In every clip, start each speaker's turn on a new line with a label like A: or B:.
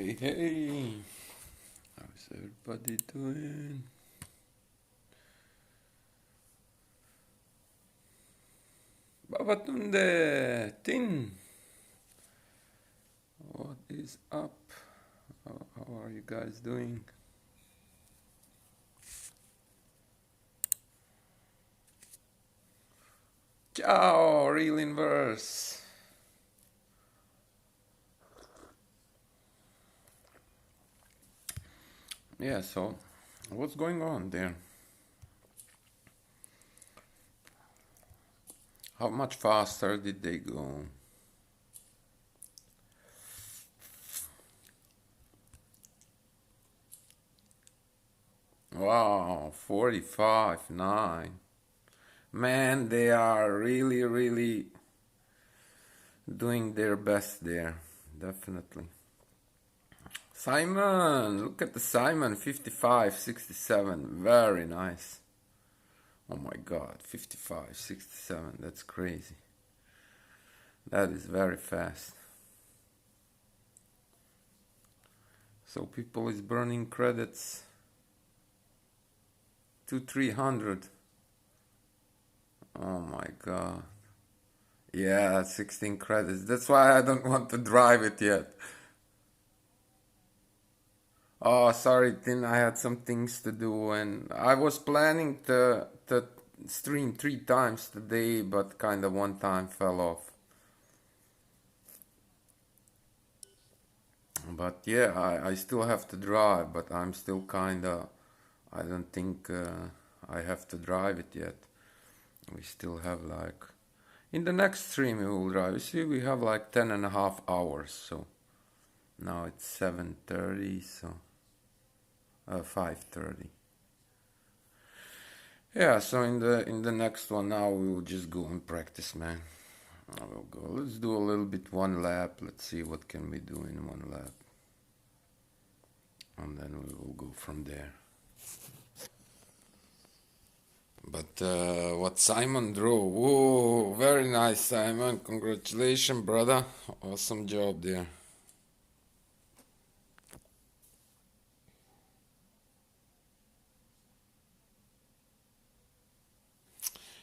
A: Hey, hey, how's everybody doing? Babatunde, Tin, what is up? How are you guys doing? Ciao, real inverse. Yeah, so what's going on there? How much faster did they go? Wow, 45.9. Man, they are really doing their best there. Definitely. Simon, look at the Simon 55.67. Very nice. Oh my god, 55.67. That's crazy. That is very fast. So people is burning credits to 300. Oh my god. Yeah, 16 credits. That's why I don't want to drive it yet. Oh, sorry, Tin. I had some things to do, and I was planning to stream 3 times today, but kind of one time fell off. But yeah, I still have to drive, but I'm still kind of. I don't think I have to drive it yet. We still have like. In the next stream, we will drive. You see, we have like 10.5 hours, so now it's 7:30, so 5:30. Yeah, so in the next one now we will just go and practice, man. I will go. Let's do a little bit one lap. Let's see what can we do in one lap, and then we will go from there. But what Simon drove, whoa, very nice, Simon. Congratulations, brother. Awesome job there.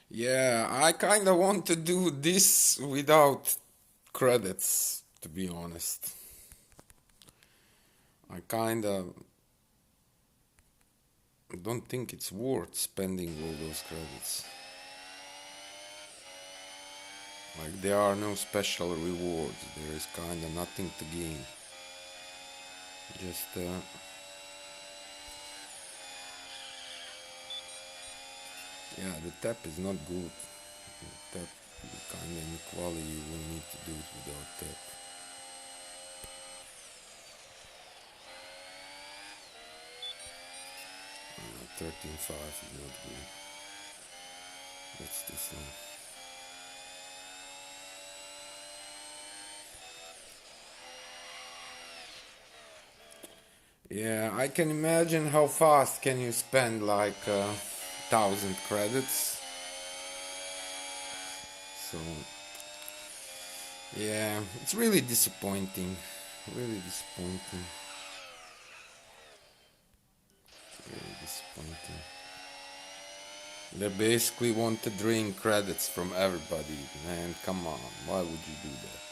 A: Yeah, I kind of want to do this without credits, to be honest. I kind of don't think it's worth spending all those credits. Like, there are no special rewards, there is kind of nothing to gain. Just, yeah, the tap is not good. The tap, kind of inequality, you will need to do it without tap. 13.5 is not good. That's this one. Yeah, I can imagine how fast can you spend like 1,000 credits. So yeah, it's really disappointing. Really disappointing. Really disappointing. They basically want to drain credits from everybody. Man, come on. Why would you do that?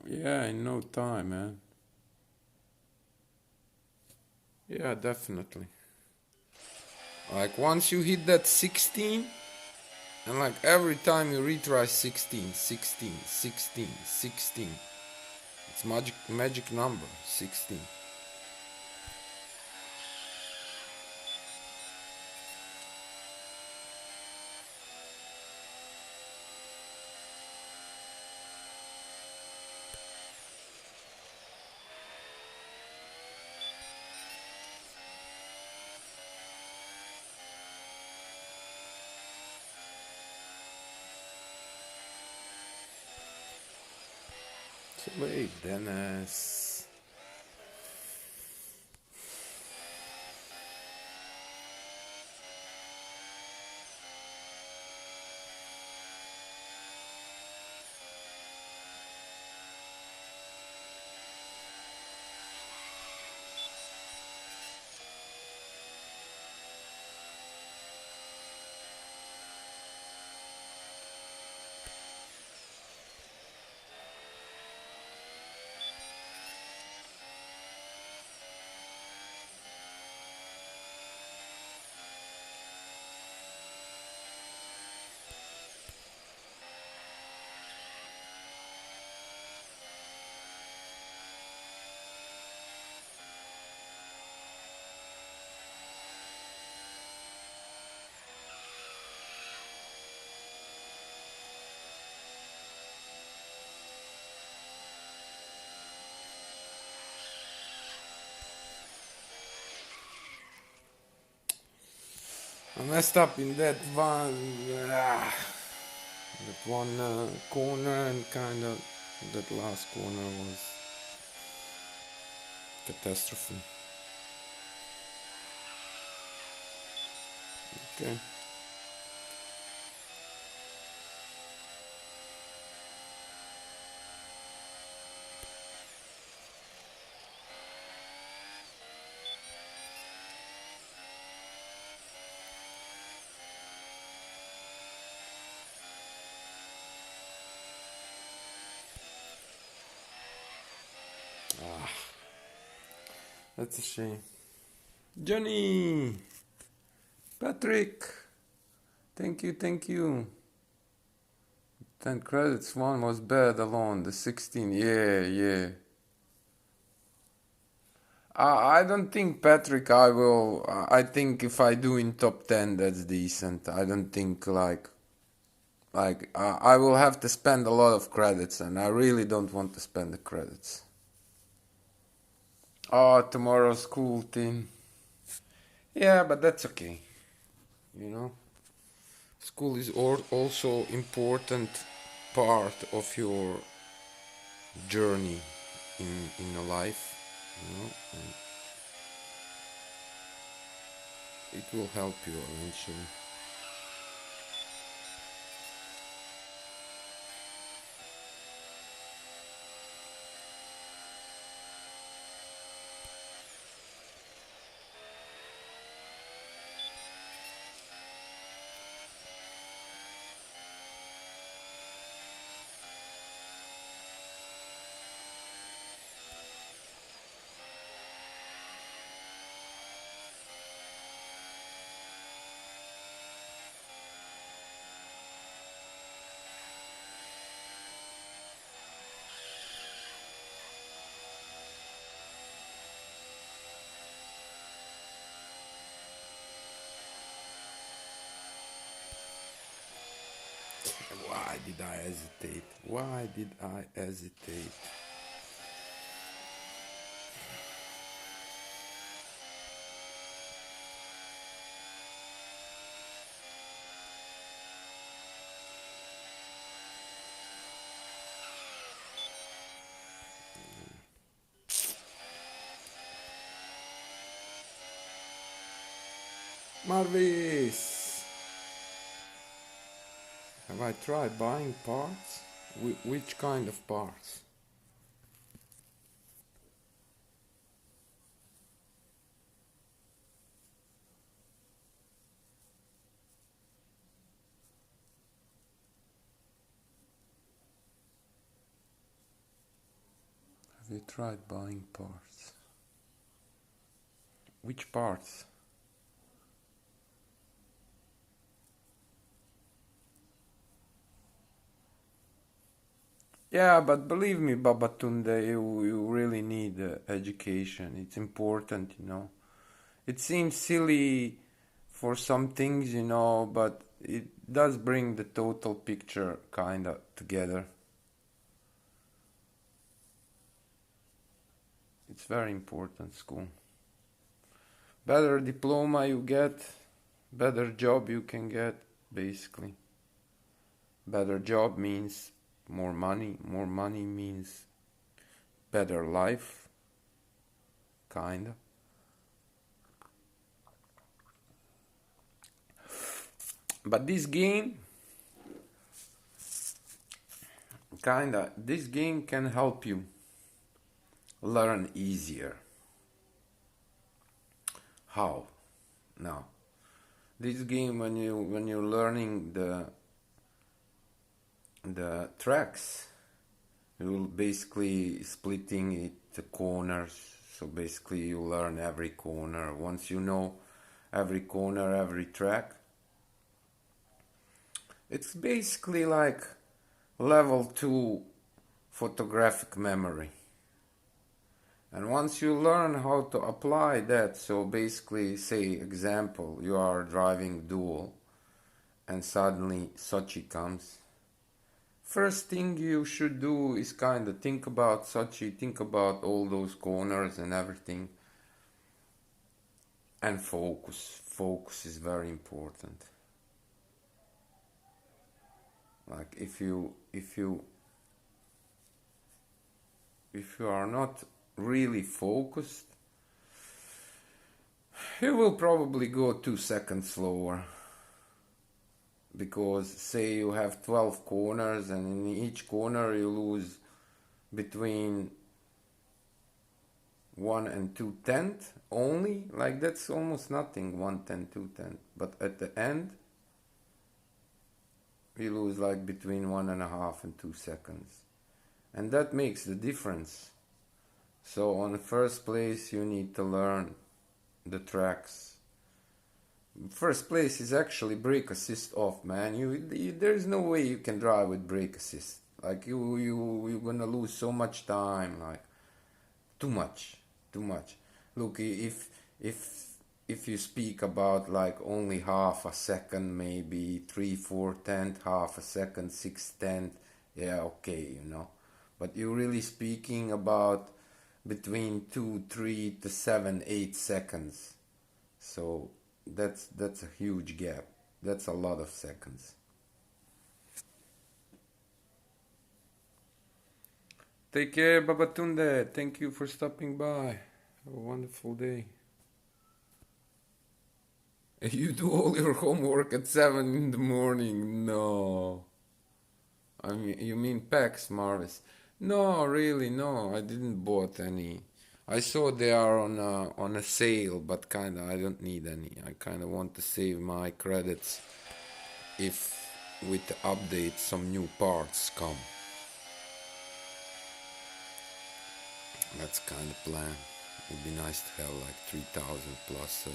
A: Yeah, in no time, man. Yeah, definitely. Like, once you hit that 16, and like every time you retry 16, 16, 16, 16, it's magic number, 16. Wait, Dennis. I messed up in that one corner, and kind of that last corner was catastrophe. Okay. Ah, that's a shame. Johnny! Patrick! Thank you, thank you. 10 credits, one was bad alone, the 16, yeah. I don't think, Patrick, I will. I think if I do in top 10, that's decent. I don't think I will have to spend a lot of credits, and I really don't want to spend the credits. Oh, tomorrow's school team. Yeah, but that's okay. You know, school is also important part of your journey in a life. You know, and it will help you eventually. Why did I hesitate? Why did I hesitate? Marvis! Have I tried buying parts? Which kind of parts? Have you tried buying parts? Which parts? Yeah, but believe me, Babatunde, you really need education. It's important, you know. It seems silly for some things, you know, but it does bring the total picture kinda together. It's very important, school. Better diploma you get, better job you can get, basically. Better job means more money means better life, kinda. But this game, this game can help you learn easier. How? Now, this game, when you're learning the tracks, you're basically splitting it to corners. So basically you learn every corner. Once you know every corner, every track, it's basically like level 2 photographic memory. And once you learn how to apply that, so basically, say example, you are driving dual and suddenly Sochi comes. First thing you should do is kind of think about Sochi, think about all those corners and everything, and focus. Focus is very important. Like if you are not really focused, you will probably go 2 seconds slower. Because say you have 12 corners and in each corner you lose between 1 and 2/10 only, like that's almost nothing, 1/10, 2/10. But at the end you lose like between 1.5 and 2 seconds. And that makes the difference. So on the first place you need to learn the tracks. First place is actually brake assist off, man. There's no way you can drive with brake assist. Like you're gonna lose so much time, like too much. Look, if you speak about like only half a second, maybe 3/4, half a second, 6/10, yeah, okay, But you're really speaking about between 2, 3 to 7, 8 seconds. So that's a huge gap. That's a lot of seconds. Take care, Babatunde. Thank you for stopping by. Have a wonderful day. You do all your homework at 7 in the morning? No. I mean, you mean PAX, Marvis? No, really, no. I didn't bought any. I saw they are on a sale, but kinda I don't need any. I kinda want to save my credits if with the update some new parts come. That's kind of plan. It'd be nice to have like 3,000 plus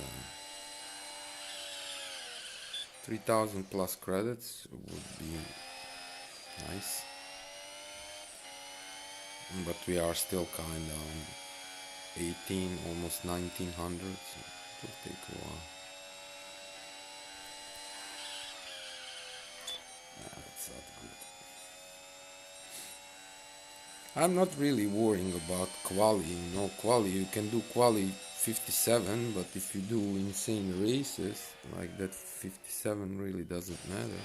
A: 3,000 plus credits would be nice. But we are still kind of 18, almost 1900, so it will take a while. That's not good. I'm not really worrying about quali. Quali, you can do quali 57, but if you do insane races, like that 57 really doesn't matter.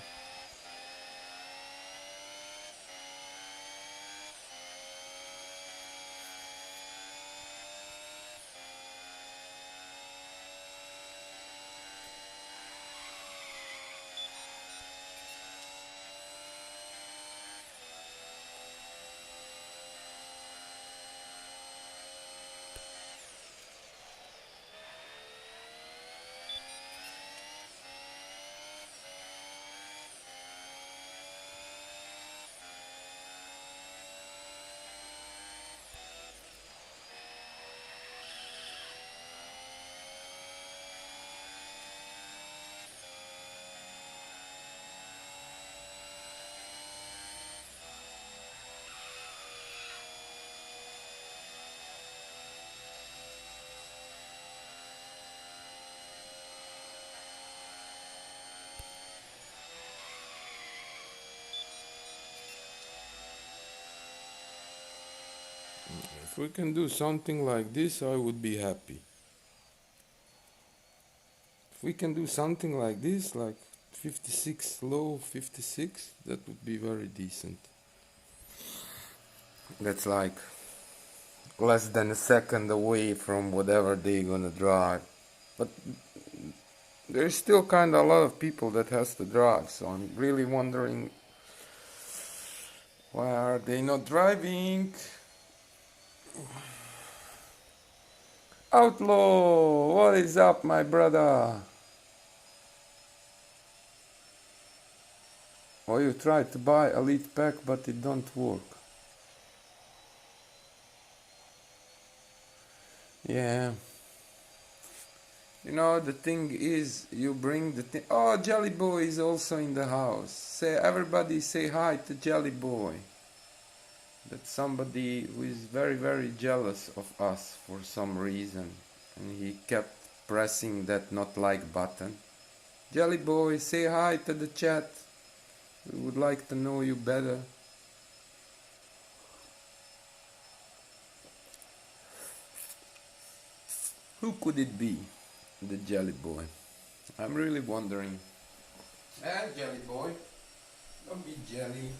A: If we can do something like this, I would be happy. If we can do something like this, like 56 low, 56, that would be very decent. That's like less than a second away from whatever they're gonna drive. But there's still kind of a lot of people that has to drive, so I'm really wondering why are they not driving. Outlaw, what is up, my brother? Oh, you tried to buy Elite Pack, but it don't work. Yeah. You know, the thing is, you bring the thing. Oh, Jelly Boy is also in the house. Say, everybody say hi to Jelly Boy. That's somebody who is very, very jealous of us for some reason. And he kept pressing that not like button. Jelly Boy, say hi to the chat. We would like to know you better. Who could it be? The Jelly Boy. I'm really wondering. Jelly Boy, don't be jelly.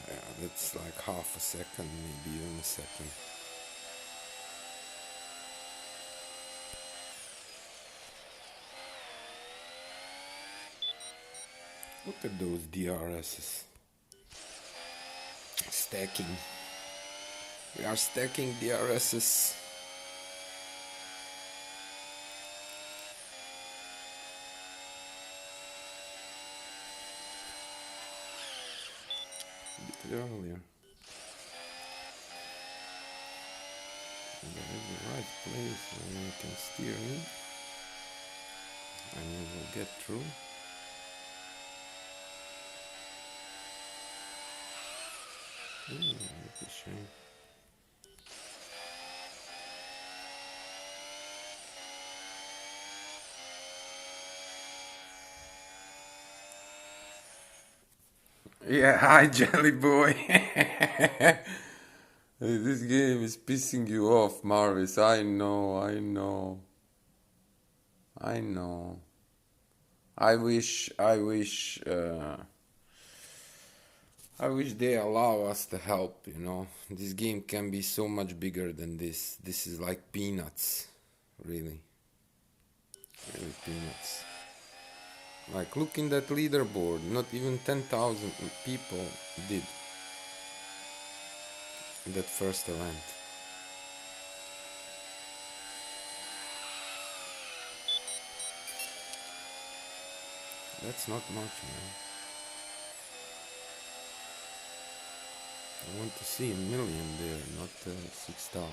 A: Yeah, that's like half a second, maybe even a second. Look at those DRSs. Stacking. We are stacking DRSs. A bit earlier. And there is the right place where you can steer in. And you will get through. That's a shame. Yeah, hi Jelly Boy. This game is pissing you off, Marvis. I know, I know. I know. I wish they allow us to help, you know. This game can be so much bigger than this. This is like peanuts, really. Really peanuts. Like, look in that leaderboard, not even 10,000 people did that first event. That's not much, man. I want to see a million there, not 6,000.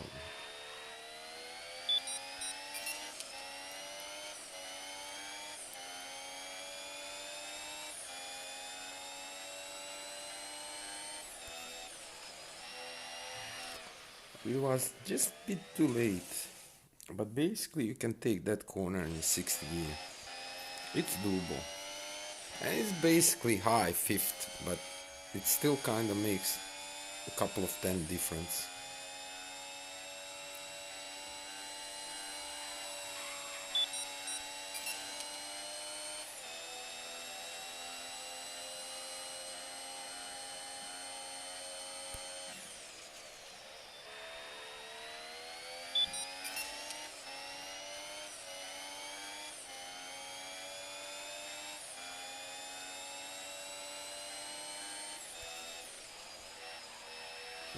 A: It was just a bit too late. But basically you can take that corner in 60 gear. It's doable. And it's basically high fifth, but it still kind of makes a couple of 10 difference.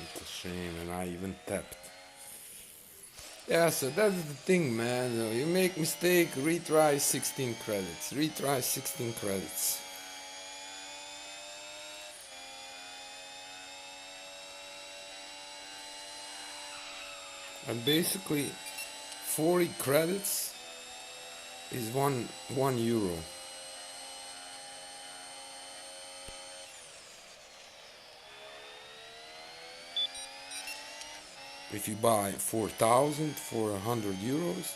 A: It's a shame, and I even tapped. Yeah, so that's the thing, man. You make mistake, retry 16 credits. Retry 16 credits. And basically, 40 credits is one euro. If you buy 4,000 for 100 euros,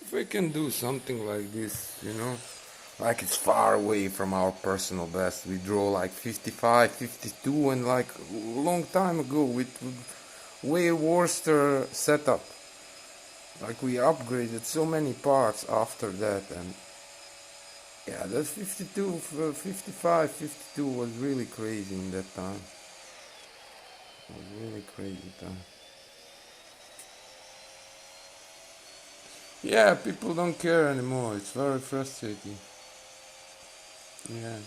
A: if we can do something like this, like it's far away from our personal best. We draw like 55, 52, and like a long time ago with way worse setup. Like we upgraded so many parts after that, and yeah, that 52, 55, 52 was really crazy in that time. It was really crazy time. Yeah, people don't care anymore. It's very frustrating. Yeah.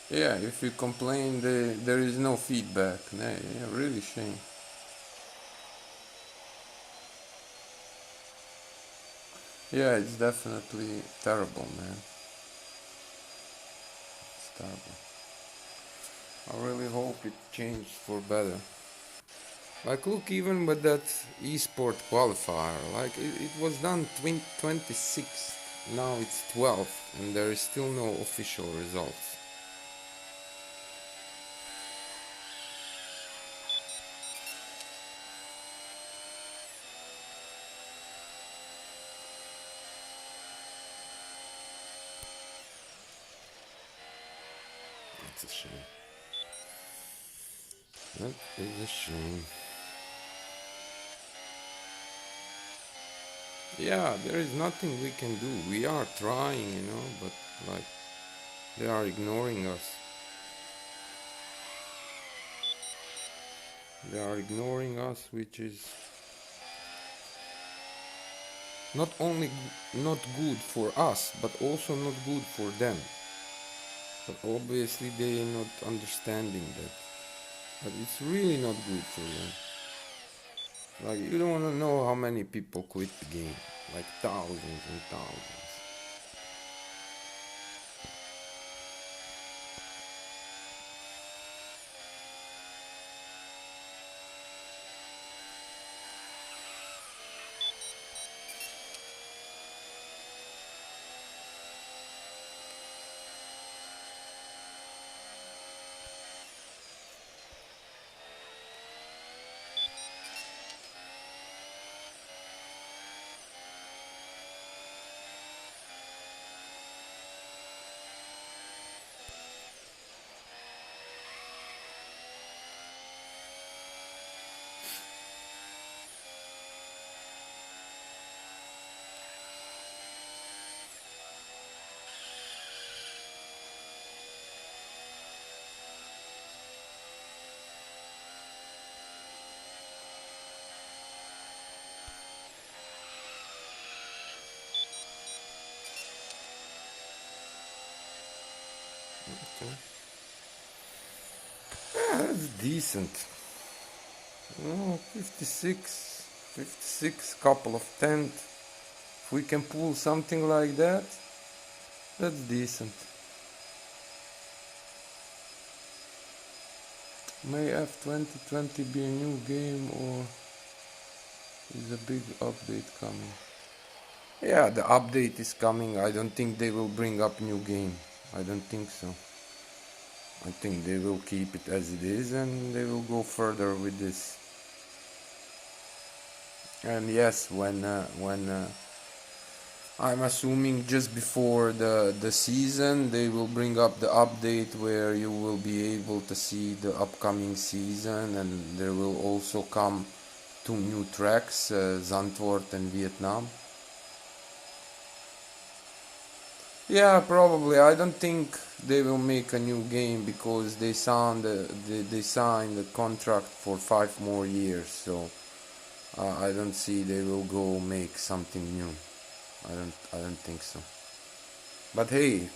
A: Yeah, if you complain, there is no feedback. Yeah, really shame. Yeah, it's definitely terrible, man. It's terrible. I really hope it changed for better. Like, look, even with that esport qualifier, like it was done 26th, now it's 12th, and there is still no official results. That's a shame. That is a shame. Yeah, there is nothing we can do. We are trying, but like they are ignoring us. They are ignoring us, which is not only not good for us, but also not good for them. But obviously they are not understanding that. But it's really not good for them. Like, you don't want to know how many people quit the game. Like thousands and thousands. Okay. Yeah, that's decent. 56, couple of tenth. If we can pull something like that, that's decent. May F2020 be a new game, or is a big update coming? Yeah, the update is coming. I don't think they will bring up new game. I don't think so. I think they will keep it as it is, and they will go further with this. And yes, when I'm assuming just before the season they will bring up the update where you will be able to see the upcoming season, and there will also come two new tracks, Zandvoort and Vietnam. Yeah, probably. I don't think they will make a new game because they signed a contract for 5 more years. So I don't see they will go make something new. I don't think so. But hey,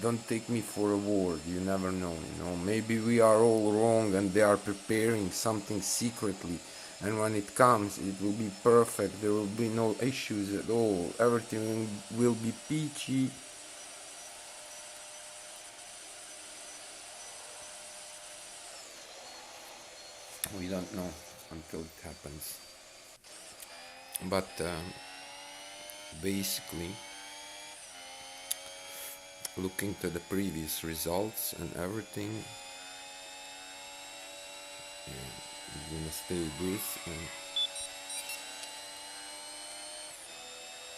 A: don't take me for a word. You never know. Maybe we are all wrong and they are preparing something secretly. And when it comes, it will be perfect. There will be no issues at all. Everything will be peachy. We don't know until it happens. But basically, looking to the previous results and everything, yeah, we're gonna stay with,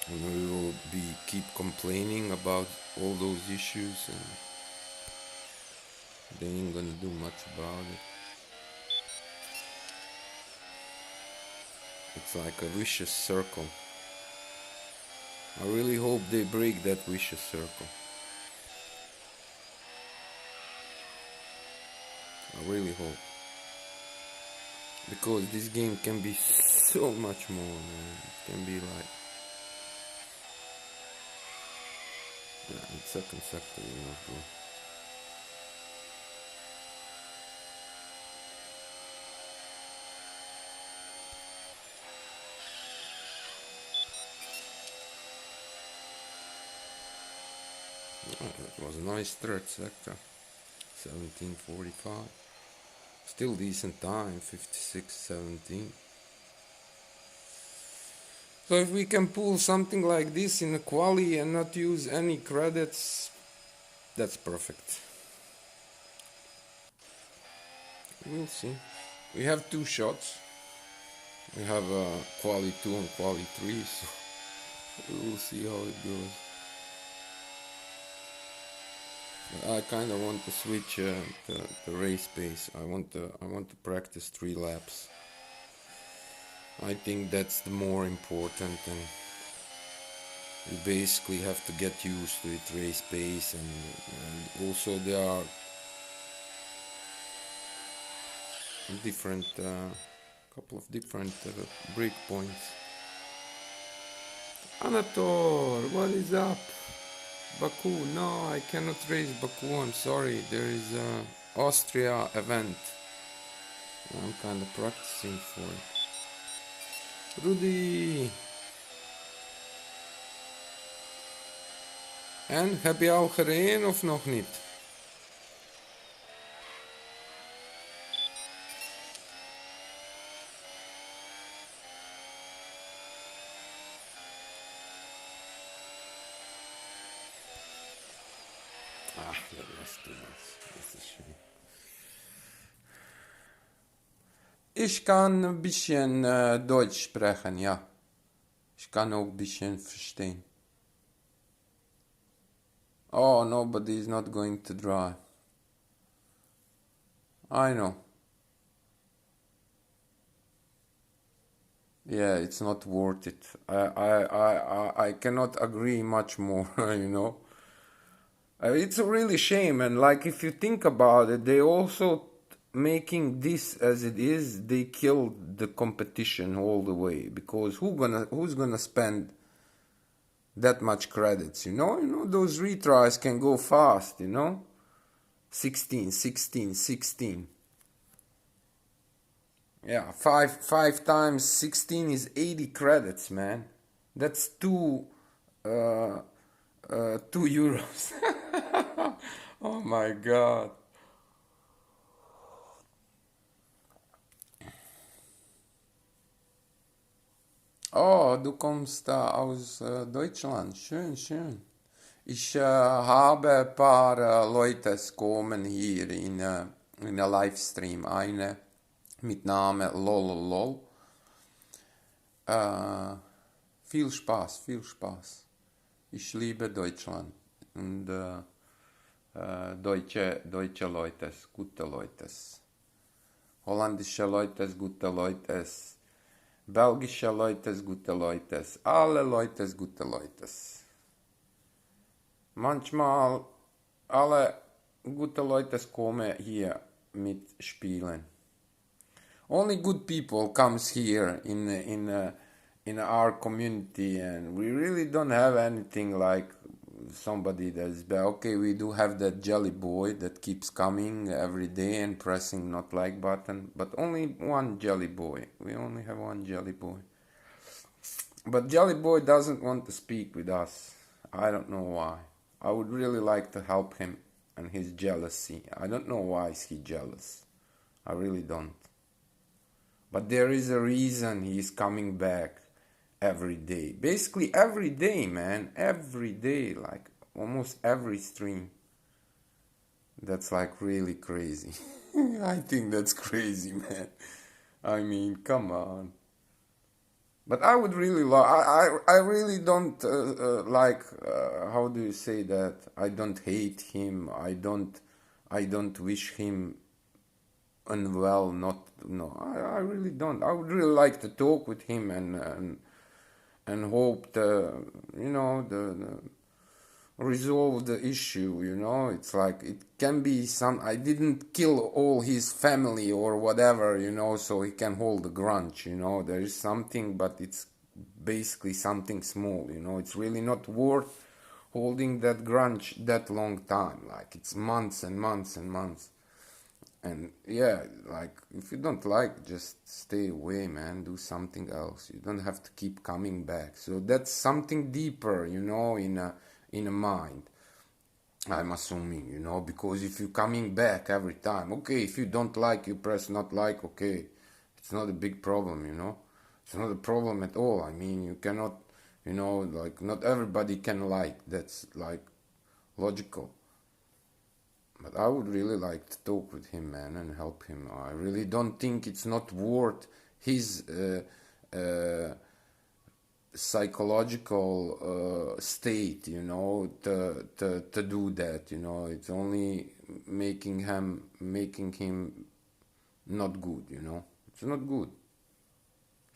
A: and we will keep complaining about all those issues, and they ain't gonna do much about it. It's like a vicious circle. I really hope they break that vicious circle. I really hope. Because this game can be so much more, man. It can be like... Yeah, in second sector, bro. Oh, that was a nice third sector. 17:45. Still decent time, 56:17. So if we can pull something like this in a quali and not use any credits, that's perfect. We'll see. We have two shots. We have quali 2 and quali 3, so we'll see how it goes. But I kind of want to switch the race pace. I want to practice 3 laps. I think that's the more important, and you basically have to get used to it, race pace, and also there are different couple of different break points. Anatol, what is up? Baku? No, I cannot race Baku, I'm sorry. There is a Austria event. I'm kind of practicing for it. Rudy! En, heb je al gereden of nog niet? Ah, let's do this. This is shame. Ich kann ein bisschen Deutsch sprechen, ja. Ich kann auch ein bisschen verstehen. Oh, nobody is not going to drive. I know. Yeah, it's not worth it. I cannot agree much more, It's a really shame, and like if you think about it, they also making this as it is, they killed the competition all the way, because who's gonna spend that much credits, those retries can go fast, 16, 16, 16. Yeah, five times 16 is 80 credits, man. That's two euros. Oh my god. Oh, du kommst aus Deutschland. Schön, schön. Ich habe ein paar Leute kommen hier in der Livestream. Eine mit Name Lololol. Viel Spaß, viel Spaß. Ich liebe Deutschland. Und deutsche Leutes, gute Leutes. Holländische Leutes, gute Leutes. Belgische Leutes, gute Leutes. Alle Leutes, gute Leutes. Manchmal alle gute Leutes kommen hier mitspielen. Only good people comes here in our community, and we really don't have anything like somebody that's bad. Okay, we do have that jelly boy that keeps coming every day and pressing not like button, but only one jelly boy. We only have one jelly boy. But jelly boy doesn't want to speak with us. I don't know why. I would really like to help him and his jealousy. I don't know why is he jealous. I really don't. But there is a reason he's coming back every day. Basically every day, man. Every day, like almost every stream. That's like really crazy. I think that's crazy, man. I mean, come on. But I would really love. I really don't like. How do you say that? I don't hate him. I don't wish him unwell. Not no. I really don't. I would really like to talk with him and hope the resolve the issue. It's like it can be some. I didn't kill all his family or whatever. So he can hold a grudge. There is something, but it's basically something small. It's really not worth holding that grudge that long time. Like it's months and months and months. And yeah, like if you don't like, just stay away, man. Do something else. You don't have to keep coming back. So that's something deeper, in a mind. I'm assuming, because if you're coming back every time, okay, if you don't like, you press not like, okay, it's not a big problem, It's not a problem at all. I mean, you cannot, like not everybody can like. That's like logical. But I would really like to talk with him, man, and help him. I really don't think it's not worth his psychological state, to do that. It's only making him not good. It's not good.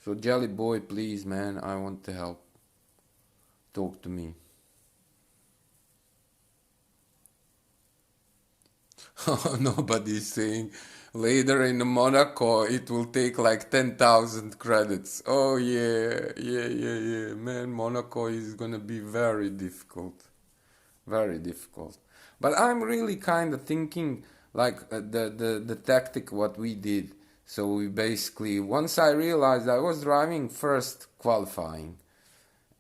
A: So Jelly Boy, please, man, I want to help. Talk to me. Nobody's saying later in Monaco it will take like 10,000 credits. Oh yeah. Man, Monaco is gonna be very difficult. Very difficult. But I'm really kind of thinking like the tactic what we did. So we basically, once I realized I was driving first qualifying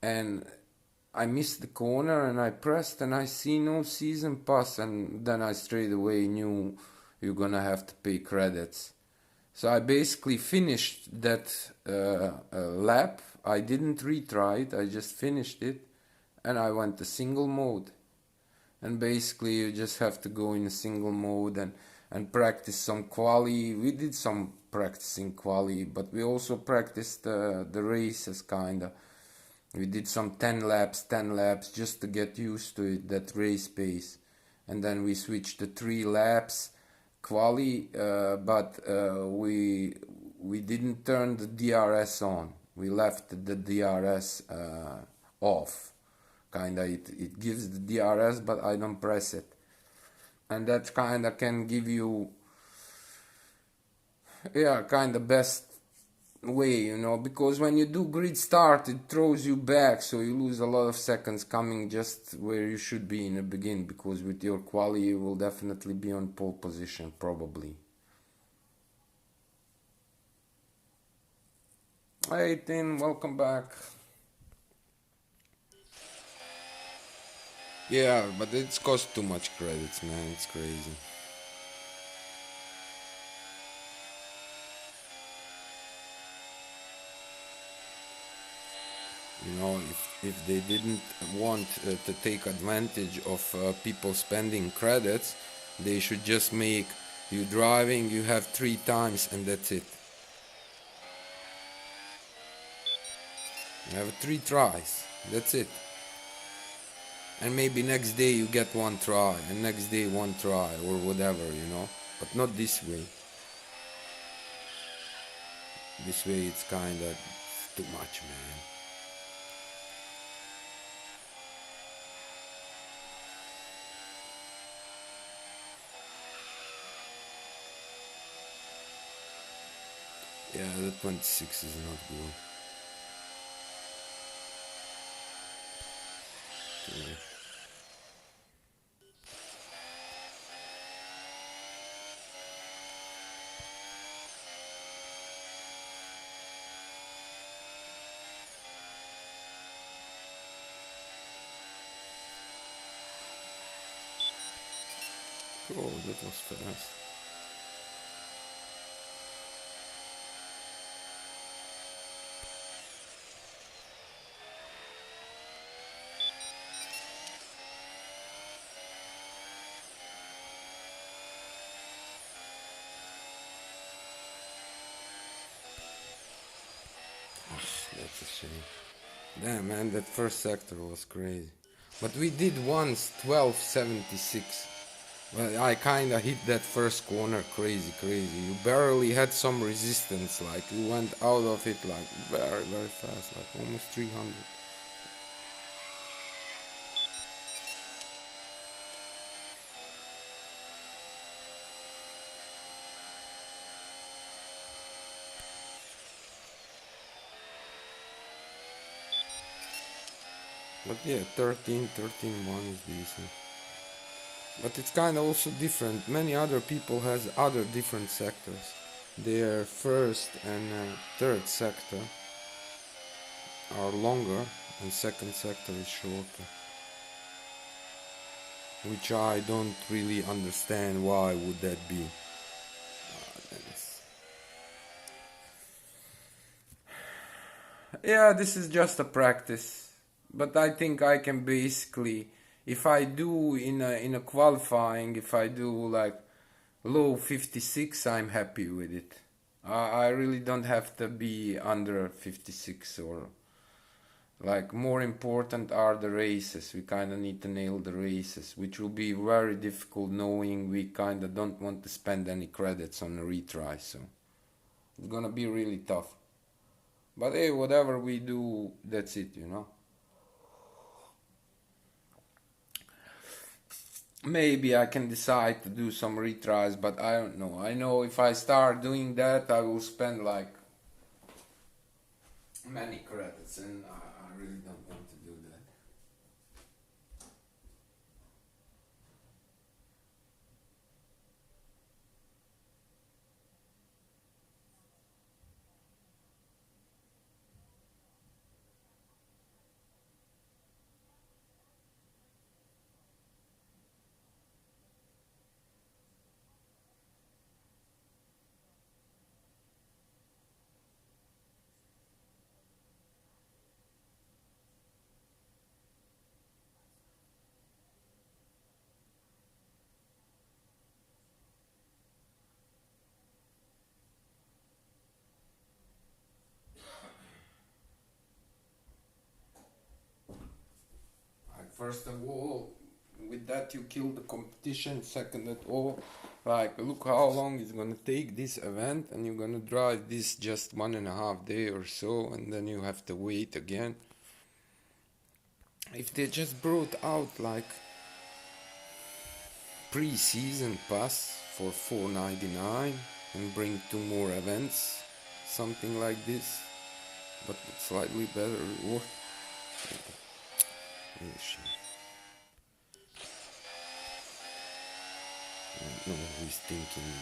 A: and I missed the corner and I pressed and I see no season pass, and then I straight away knew you're gonna have to pay credits. So I basically finished that lap. I didn't retry it, I just finished it and I went to single mode. And basically you just have to go in a single mode and practice some quali. We did some practicing quali, but we also practiced the races kinda. We did some 10 laps just to get used to it, that race pace. And then we switched to 3 laps quali, but we didn't turn the DRS on. We left the DRS off. Kinda, it gives the DRS, but I don't press it. And that kinda can give you, kinda best way, because when you do grid start it throws you back, so you lose a lot of seconds coming just where you should be in the beginning, because with your quali you will definitely be on pole position probably. Hey Tim, welcome back. Yeah, but it's cost too much credits, man, it's crazy. If they didn't want to take advantage of people spending credits, they should just make you driving, you have 3 times and that's it. You have 3 tries, that's it. and maybe next day you get one try, and next day one try, or whatever, you know. But not this way. This way it's kinda too much, man. Yeah, the 26 is not good. Yeah. Oh, that was fast. That's a shame. Damn, man, that first sector was crazy. But we did once 1276. Well, I kinda hit that first corner crazy, crazy. You barely had some resistance, like you went out of it like very, very fast, like almost 300. But yeah, 13, 13, 1 is decent. But it's kinda also different. Many other people has other different sectors. Their first and third sector are longer, and second sector is shorter. Which I don't really understand why would that be. Yeah, this is just a practice, but I think I can basically, if I do in a qualifying, if I do like low 56, I'm happy with it. I really don't have to be under 56, or like more important are the races. We kind of need to nail the races, which will be very difficult knowing we kind of don't want to spend any credits on a retry, so it's gonna be really tough. But hey, whatever we do, that's it, you know. Maybe I can decide to do some retries, but I don't know. I know if I start doing that, I will spend like many credits, and I really don't want to do that. Like first of all, with that you kill the competition. Second of all, like look how long it's gonna take this event, and you're gonna drive this just 1.5 day or so, and then you have to wait again. If they just brought out like pre-season pass for 4.99 and bring 2 more events, something like this, but with slightly better reward. I don't know who's thinking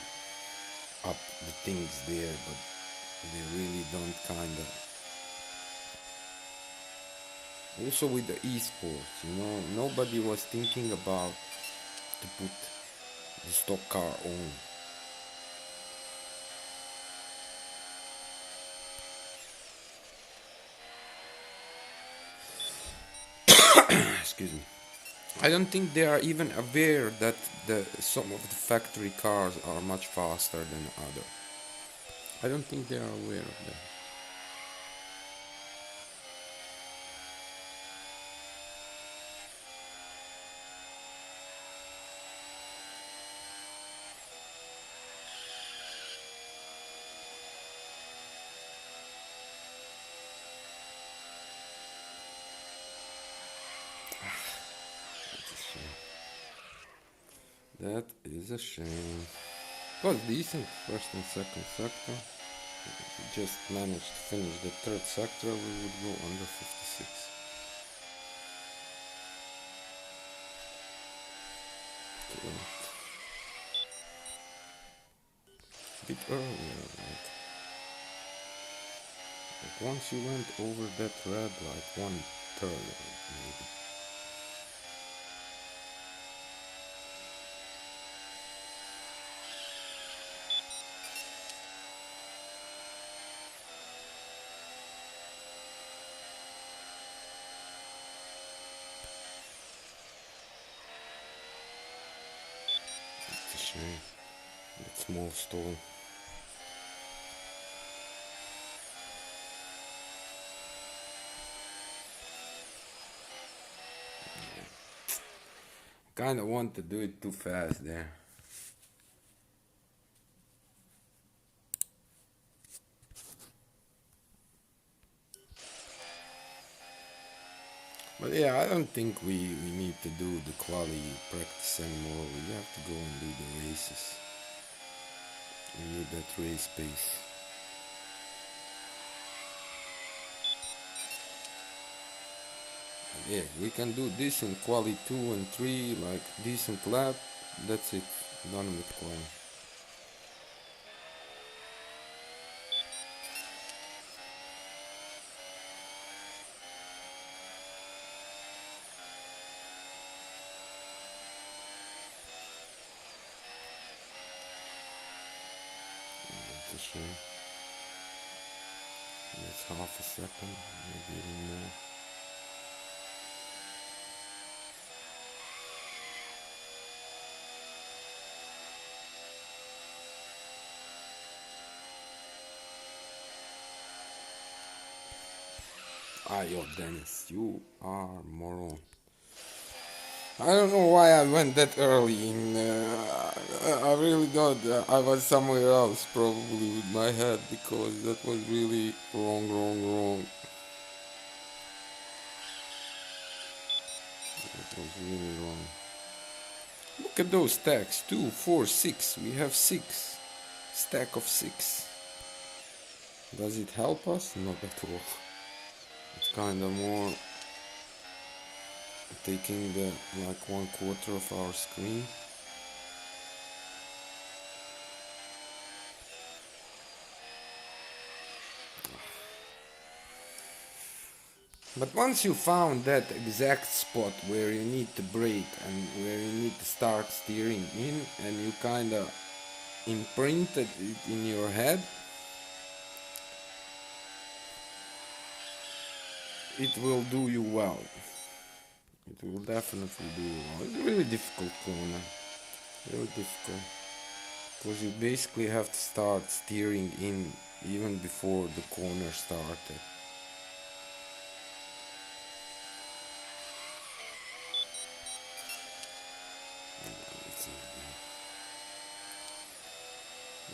A: up the things there, but they really don't kinda. Also with the esports, you know, nobody was thinking about to put the stock car on. Excuse me. I don't think they are even aware that some of the factory cars are much faster than other. I don't think they are aware of that. That is a shame. It was decent, first and second sector. If we just managed to finish the third sector, we would go under 56. A bit earlier, like once you went over that red, like 1/3 maybe. It's a shame. That small stall. Kinda want to do it too fast there. But yeah, I don't think we need to do the quality practice anymore. We have to go and do the races. We need that race pace. Yeah, we can do this in quali 2 and 3, like decent lap. That's it, done with quali. That's a shame. That's half a second, maybe even more. Ah, yo, Dennis, you are moron. I don't know why I went that early in. I really thought I was somewhere else, probably with my head, because that was really wrong. That was really wrong. Look at those stacks: 2, 4, 6. We have 6. Stack of 6. Does it help us? Not at all. It's kind of more taking the like 1/4 of our screen. But once you found that exact spot where you need to brake and where you need to start steering in, and you kind of imprinted it in your head, it will do you well. It will definitely do you well. It's a really difficult corner. Very difficult. Because you basically have to start steering in even before the corner started.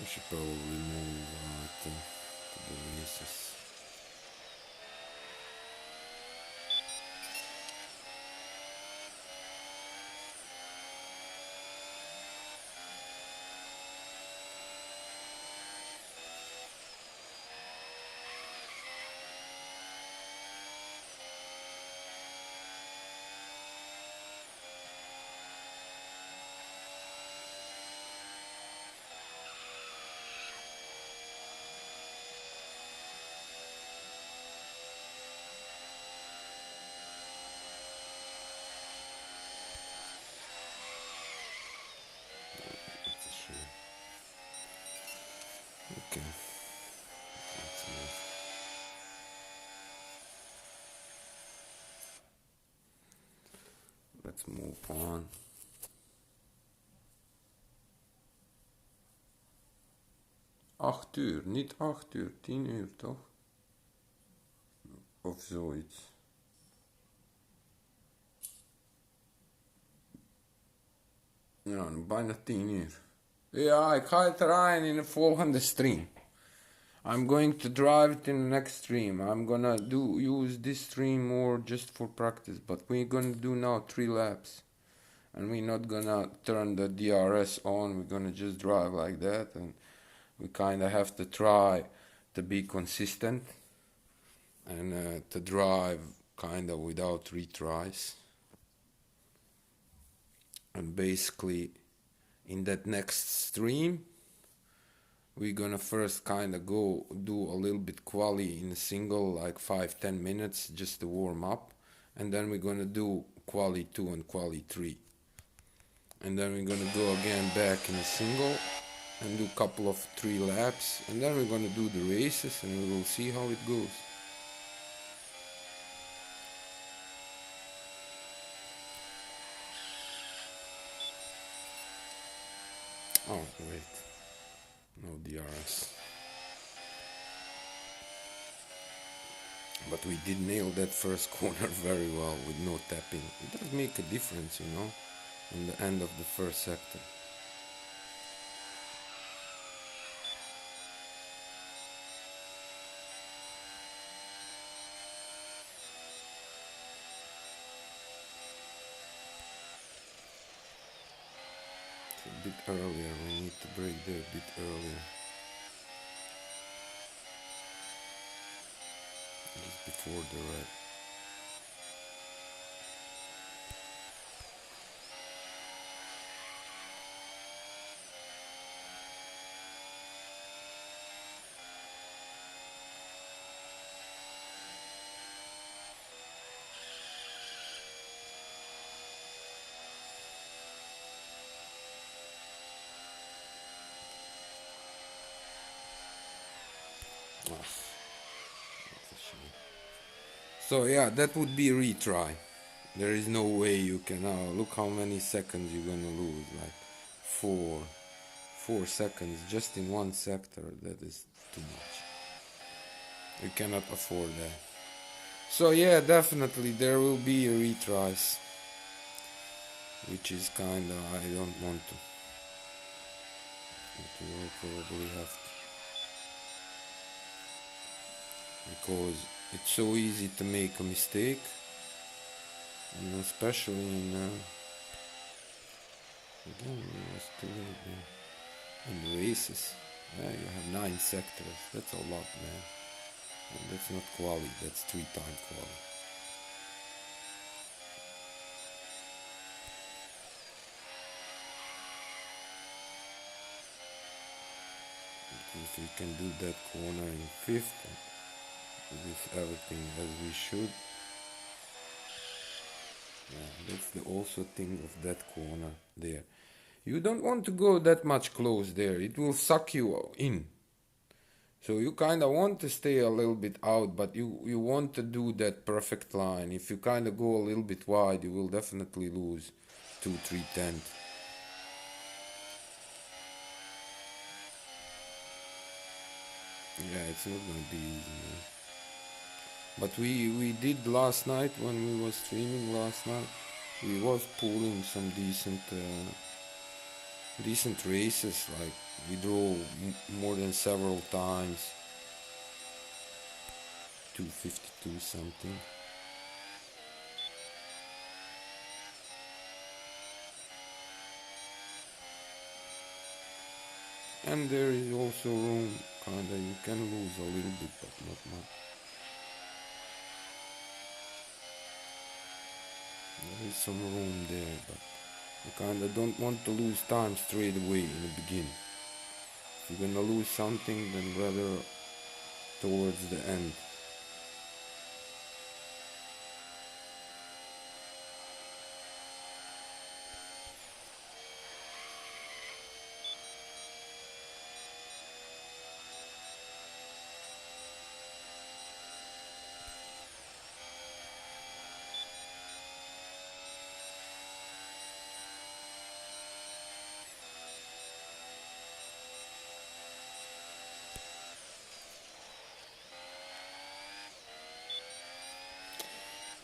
A: We should probably move to the races. Okay. Let's move on. 8 uur, niet 8 uur, 10 uur toch? Of zoiets. Ja, bijna 10 uur. Ja, ik ga het draaien in de volgende stream. I'm going to drive it in the next stream. I'm gonna use this stream more just for practice, but we're gonna do now 3 laps. and we're not gonna turn the DRS on. We're gonna just drive like that, and we kind of have to try to be consistent and to drive kind of without retries. And basically in that next stream we're gonna first kind of go do a little bit quali in a single, like 5-10 minutes just to warm up, and then we're gonna do quali 2 and quali 3, and then we're gonna go again back in a single and do a couple of 3 laps, and then we're gonna do the races and we will see how it goes. Oh wait, no DRS. But we did nail that first corner very well with no tapping. It does make a difference, you know, in the end of the first sector. A bit earlier, we need to break there a bit earlier. Just before the red. Oh, that's a shame. So yeah, that would be a retry. There is no way you can, look how many seconds you're gonna lose, like 4 seconds just in one sector. That is too much. You cannot afford that. So yeah, definitely there will be a retries, which is kinda, I don't want to. But we will probably have to, because it's so easy to make a mistake, and especially in again, it was too late there. In the races, yeah, you have 9 sectors. That's a lot, man. And that's not quali, that's 3 times quali. If we can do that corner in 5th, with everything as we should. Yeah, that's the also thing of that corner there. You don't want to go that much close there, it will suck you in. So you kind of want to stay a little bit out, but you want to do that perfect line. If you kind of go a little bit wide, you will definitely lose 2-3 tenths. Yeah, it's not gonna be easy, man. But we did last night when we was streaming last night. We was pulling some decent races. Like we drove more than several times. 252 something. And there is also room, kinda, you can lose a little bit, but not much. There is some room there, but you kinda don't want to lose time straight away in the beginning. If you're gonna lose something, then rather towards the end.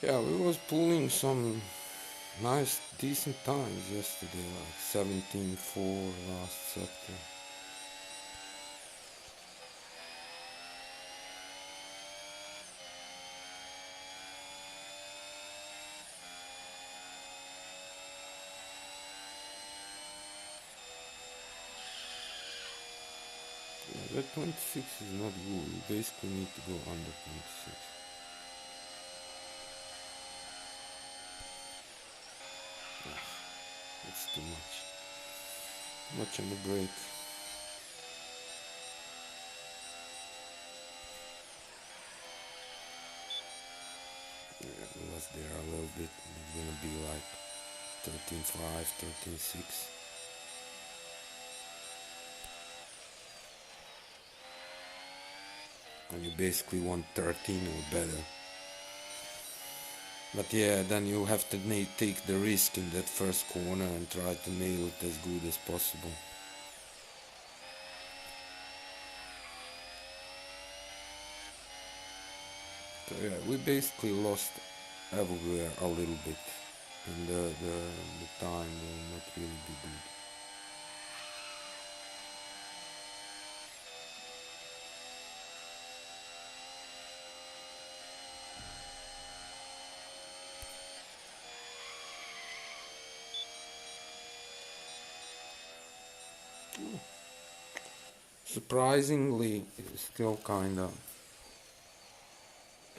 A: Yeah, we was pulling some nice, decent times yesterday, like 17.4 last sector. But 26 is not good. You basically need to go under 26. It's too much. Too much on the brake. Yeah, was there a little bit. It's gonna be like 13.5, 13.6. And you basically want 13 or better. But yeah, then you have to take the risk in that first corner and try to nail it as good as possible. So yeah, we basically lost everywhere a little bit, and the time will not really be good. Surprisingly, still kinda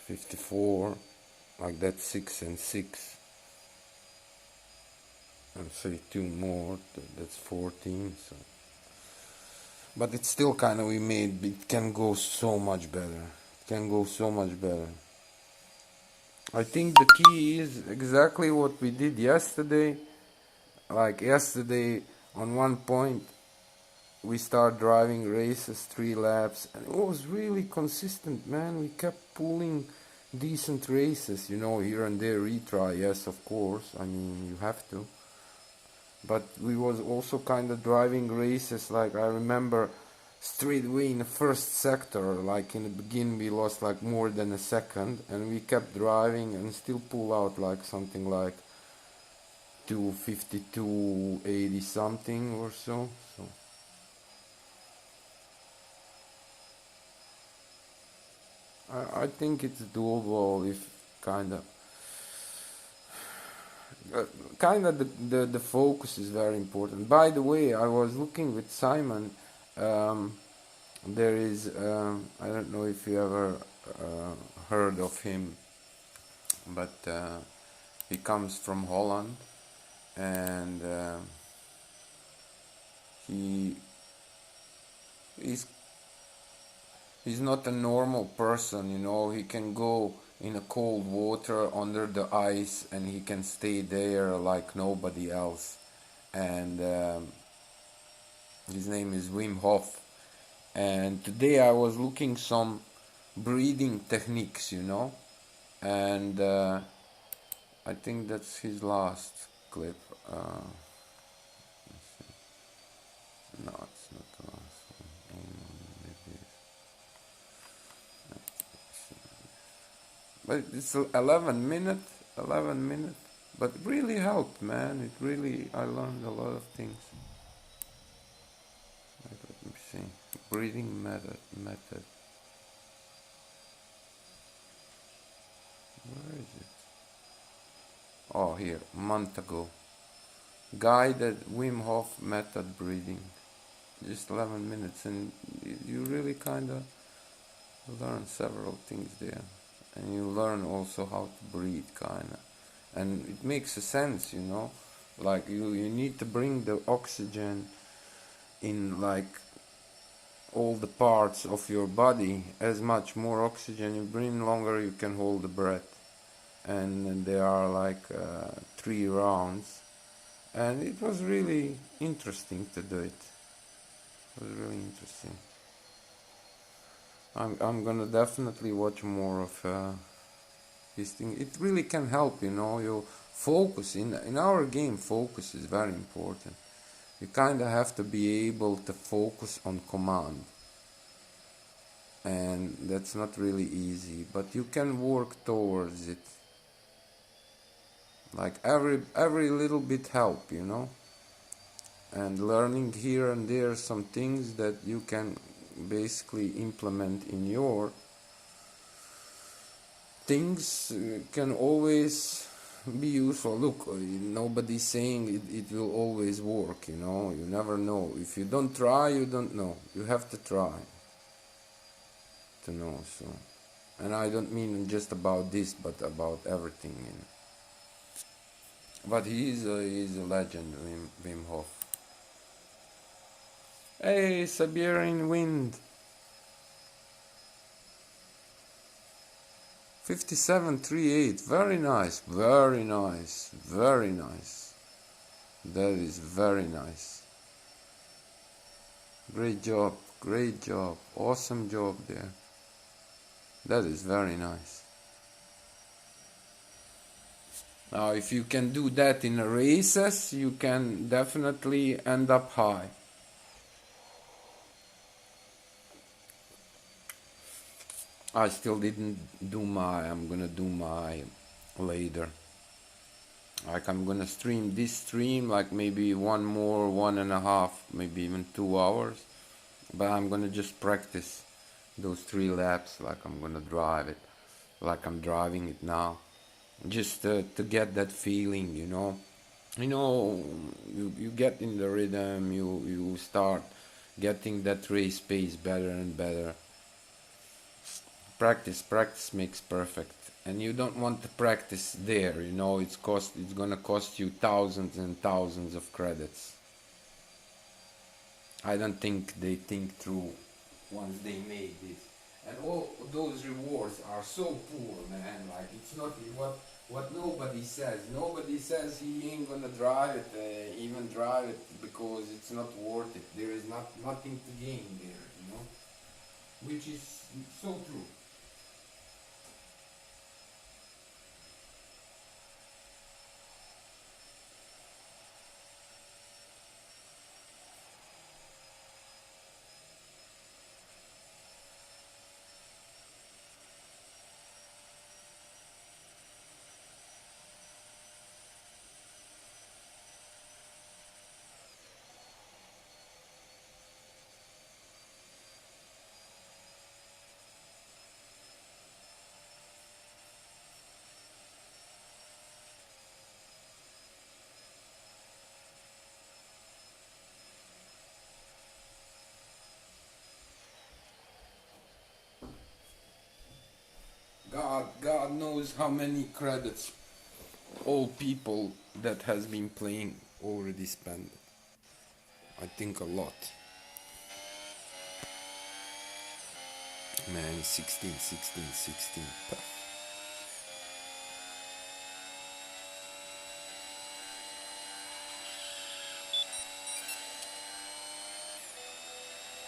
A: 54, like that 6 and 6, and say 2 more, that's 14. So, but it's still kind of, we made, it can go so much better. It can go so much better. I think the key is exactly what we did yesterday. Like yesterday, on one point, we start driving races 3 laps, and it was really consistent, man. We kept pulling decent races, you know, here and there retry, yes, of course, I mean, you have to, but we was also kind of driving races. Like I remember straight away in the first sector, like in the beginning we lost like more than a second, and we kept driving and still pull out like something like 252, 80 something or so. I think it's doable if kind of the focus is very important. By the way, I was looking with Simon. There is I don't know if you ever heard of him, but he comes from Holland, and he is he's not a normal person, you know. He can go in a cold water under the ice and he can stay there like nobody else. And his name is Wim Hof. And today I was looking some breathing techniques, you know. And I think that's his last clip. No, it's not the last one. Maybe but it's 11 minutes, 11 minutes, but it really helped, man. It really, I learned a lot of things. Like, let me see, breathing method. Where is it? Oh, here, month ago. Guided Wim Hof method breathing. Just 11 minutes, and you really kind of learn several things there. And you learn also how to breathe, kind of. And it makes a sense, you know. Like you need to bring the oxygen in like all the parts of your body. As much more oxygen you bring, longer you can hold the breath. And there are like 3 rounds, and it was really interesting to do it. It was really interesting. I'm gonna definitely watch more of this thing. It really can help, you know. You focus in our game. Focus is very important. You kind of have to be able to focus on command, and that's not really easy, but you can work towards it. Like every little bit help, you know. And learning here and there some things that you can basically implement in your things can always be useful. Look, nobody's saying it will always work, you know. You never know. If you don't try, you don't know. You have to try. to know. So, and I don't mean just about this, but about everything. You know. But he's a legend, Wim Hof. Hey, Siberian wind. 5738. Very nice, very nice, very nice. That is very nice. Great job, awesome job there. That is very nice. Now, if you can do that in races, you can definitely end up high. I still didn't do my, I'm gonna do my later. Like I'm gonna stream this stream like maybe one more, 1.5, maybe even 2 hours. But I'm gonna just practice those 3 laps like I'm gonna drive it, like I'm driving it now. Just to get that feeling, you know. You get in the rhythm, you start getting that race pace better and better. Practice makes perfect, and you don't want to practice there, you know. It's gonna cost you thousands and thousands of credits. I don't think they think through once they made this, and all those rewards are so poor, man. Like it's not what nobody says. Nobody says he ain't gonna drive it, even drive it, because it's not worth it. There is nothing to gain there, you know, which is so true. God knows how many credits all people that has been playing already spent. I think a lot. Man, 16, 16, 16.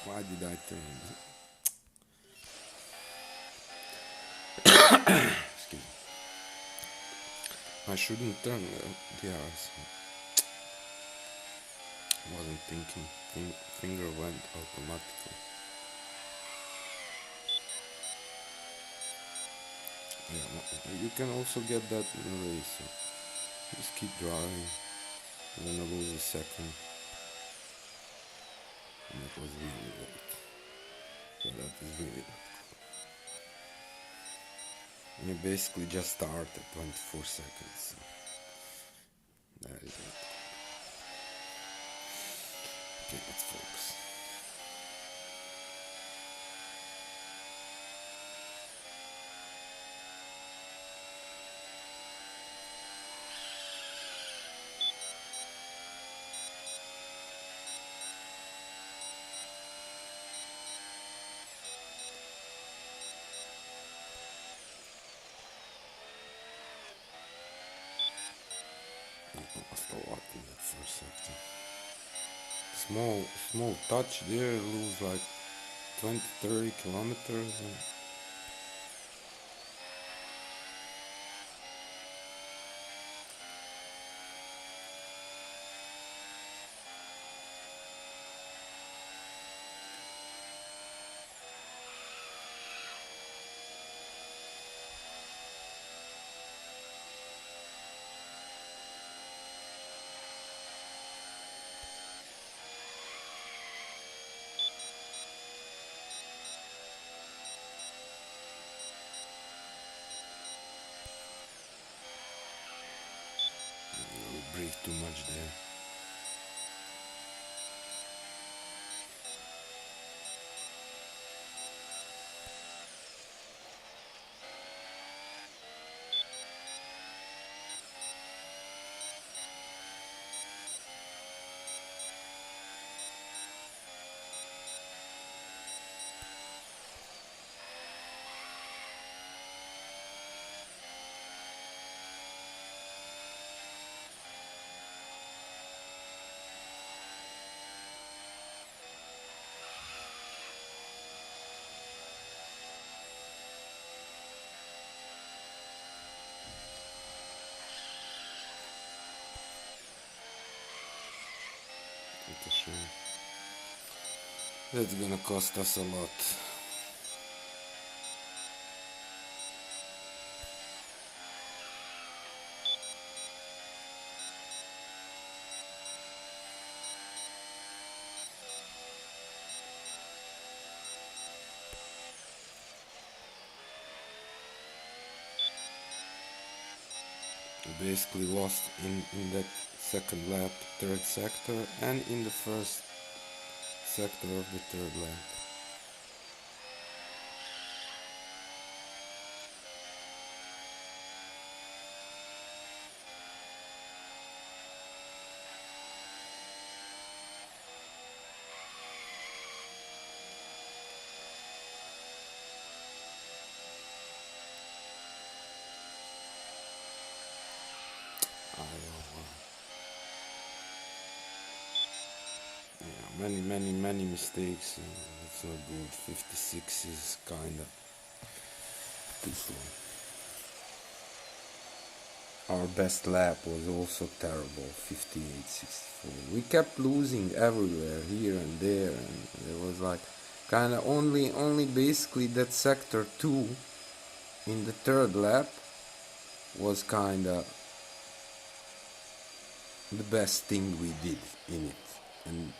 A: Why did I turn? Excuse me. I shouldn't turn the eyes. Wasn't thinking. Finger went automatically. Yeah, you can also get that in a race. So just keep driving. You're gonna lose a second. And that was really late. So that is really late. And you basically just start at 24 seconds. So that is it. Okay, let's focus. I lost a lot in that first sector. Small touch there, lose like 20-30 kilometers. Breathe too much there. It's a shame. That's gonna cost us a lot. Basically lost in that second lap, third sector, and in the first sector of the third lap. Yeah, many mistakes. It's not good. 56 is kinda too slow. Our best lap was also terrible, 58.64. We kept losing everywhere, here and there, and there was like kinda only basically that sector 2 in the third lap was kinda the best thing we did in it, and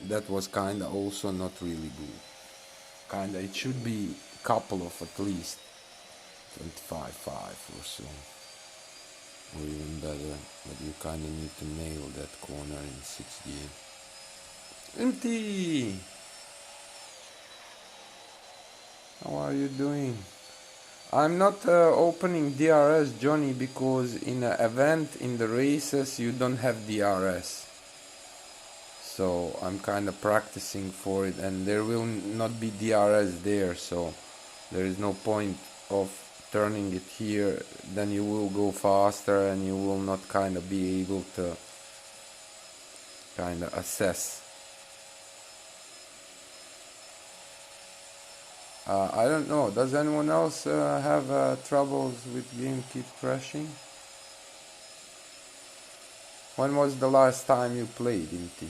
A: that was kinda also not really good. Kinda it should be couple of at least 25.5 or so, or even better, but you kinda need to nail that corner in 6th gear. Empty! How are you doing? I'm not opening DRS, Johnny, because in an event in the races you don't have DRS. So I'm kind of practicing for it, and there will not be DRS there, so there is no point of turning it here. Then you will go faster and you will not kind of be able to kind of assess. I don't know, does anyone else have troubles with game keep crashing? When was the last time you played Inti?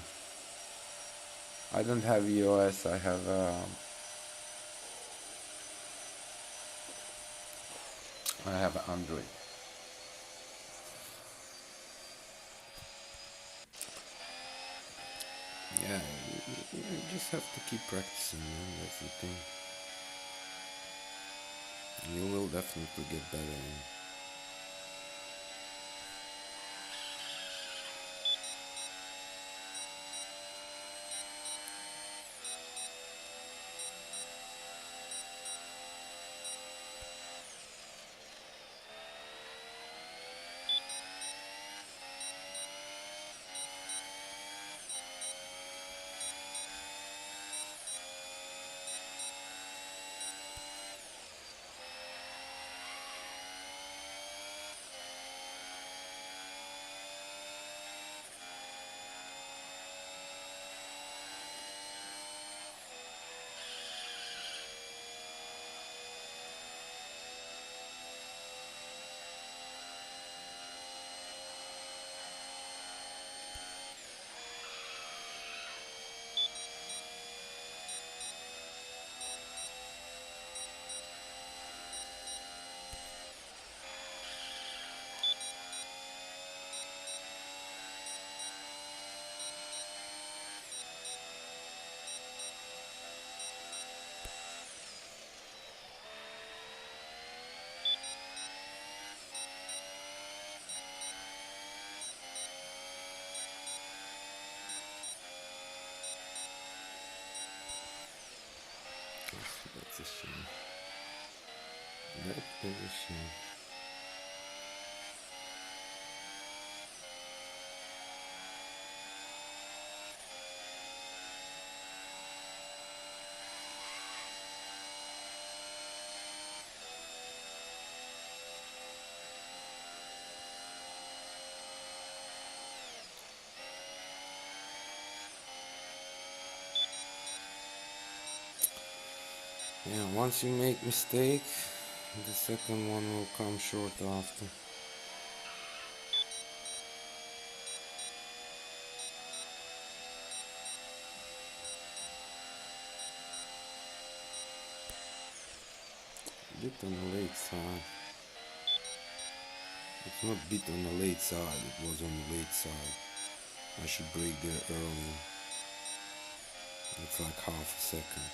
A: I don't have iOS, I have Android. Yeah, you just have to keep practicing, man. That's the thing. You will definitely get better. That's a shame. That is a shame. Yeah, once you make mistake, the second one will come short after. bit on the late side. It's not bit on the late side, it was on the late side. I should break there earlier. It's like half a second.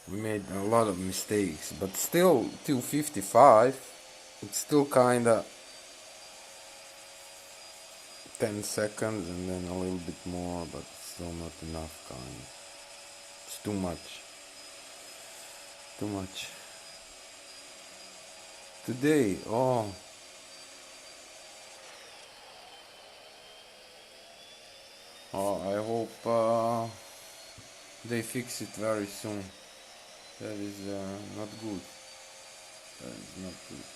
A: We made a lot of mistakes, but still 255. It's still kinda 10 seconds and then a little bit more, but still not enough kind. It's too much. Too much. Today, oh. Oh, I hope they fix it very soon. That is not good. That is not good.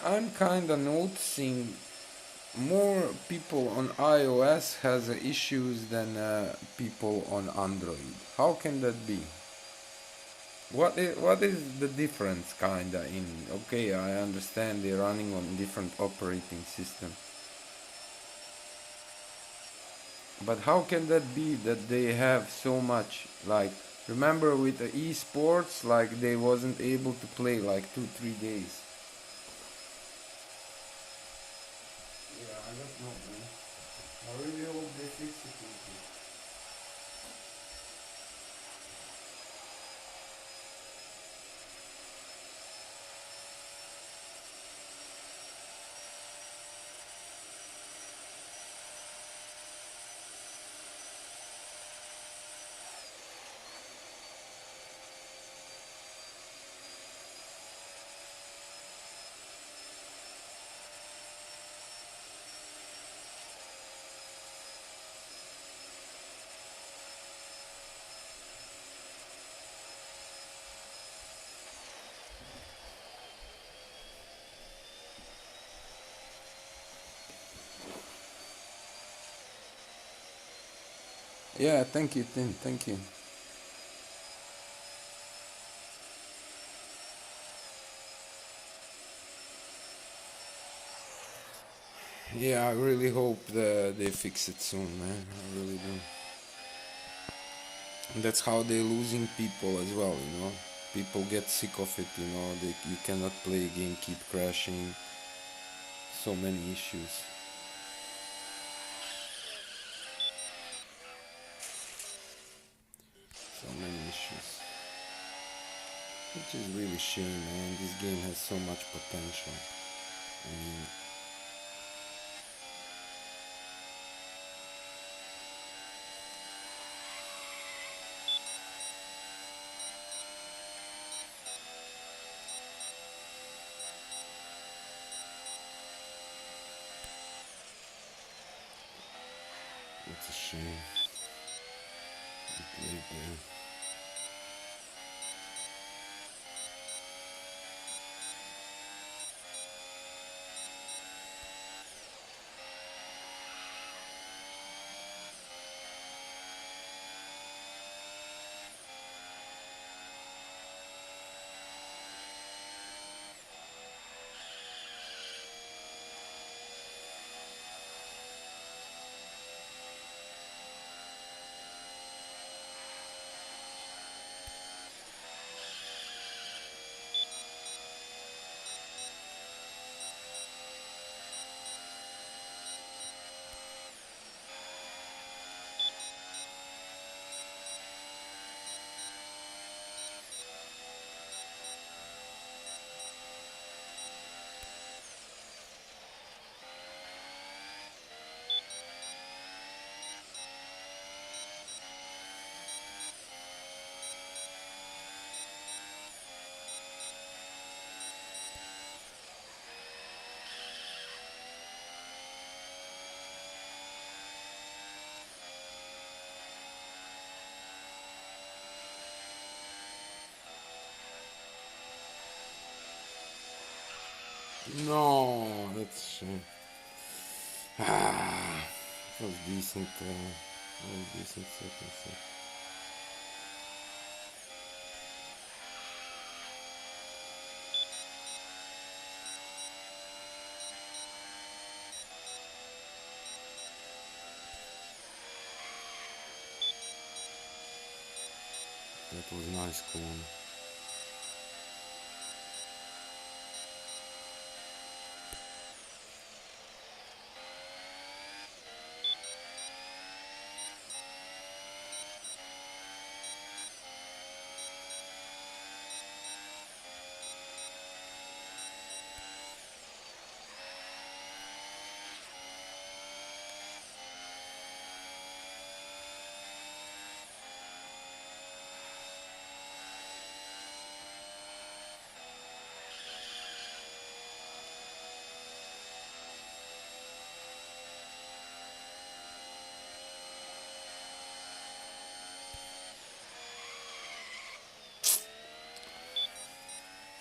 A: I'm kinda noticing more people on iOS has issues than people on Android. How can that be? What is the difference kinda in? Okay, I understand they're running on different operating systems. But how can that be that they have so much, like, remember with the esports, like they wasn't able to play like 2-3 days. Yeah, I don't know, man. I really hope they fix it. Yeah, thank you, Tim. Thank you. Yeah, I really hope they fix it soon, man. I really do. And that's how they're losing people as well, you know. People get sick of it, you know. You cannot play a game, keep crashing. So many issues. So many issues. Which is really shame, man. This game has so much potential. I mean, it's a shame. It really do. No, that's a shame. Ah, that was decent. Very decent second set. That was nice corner.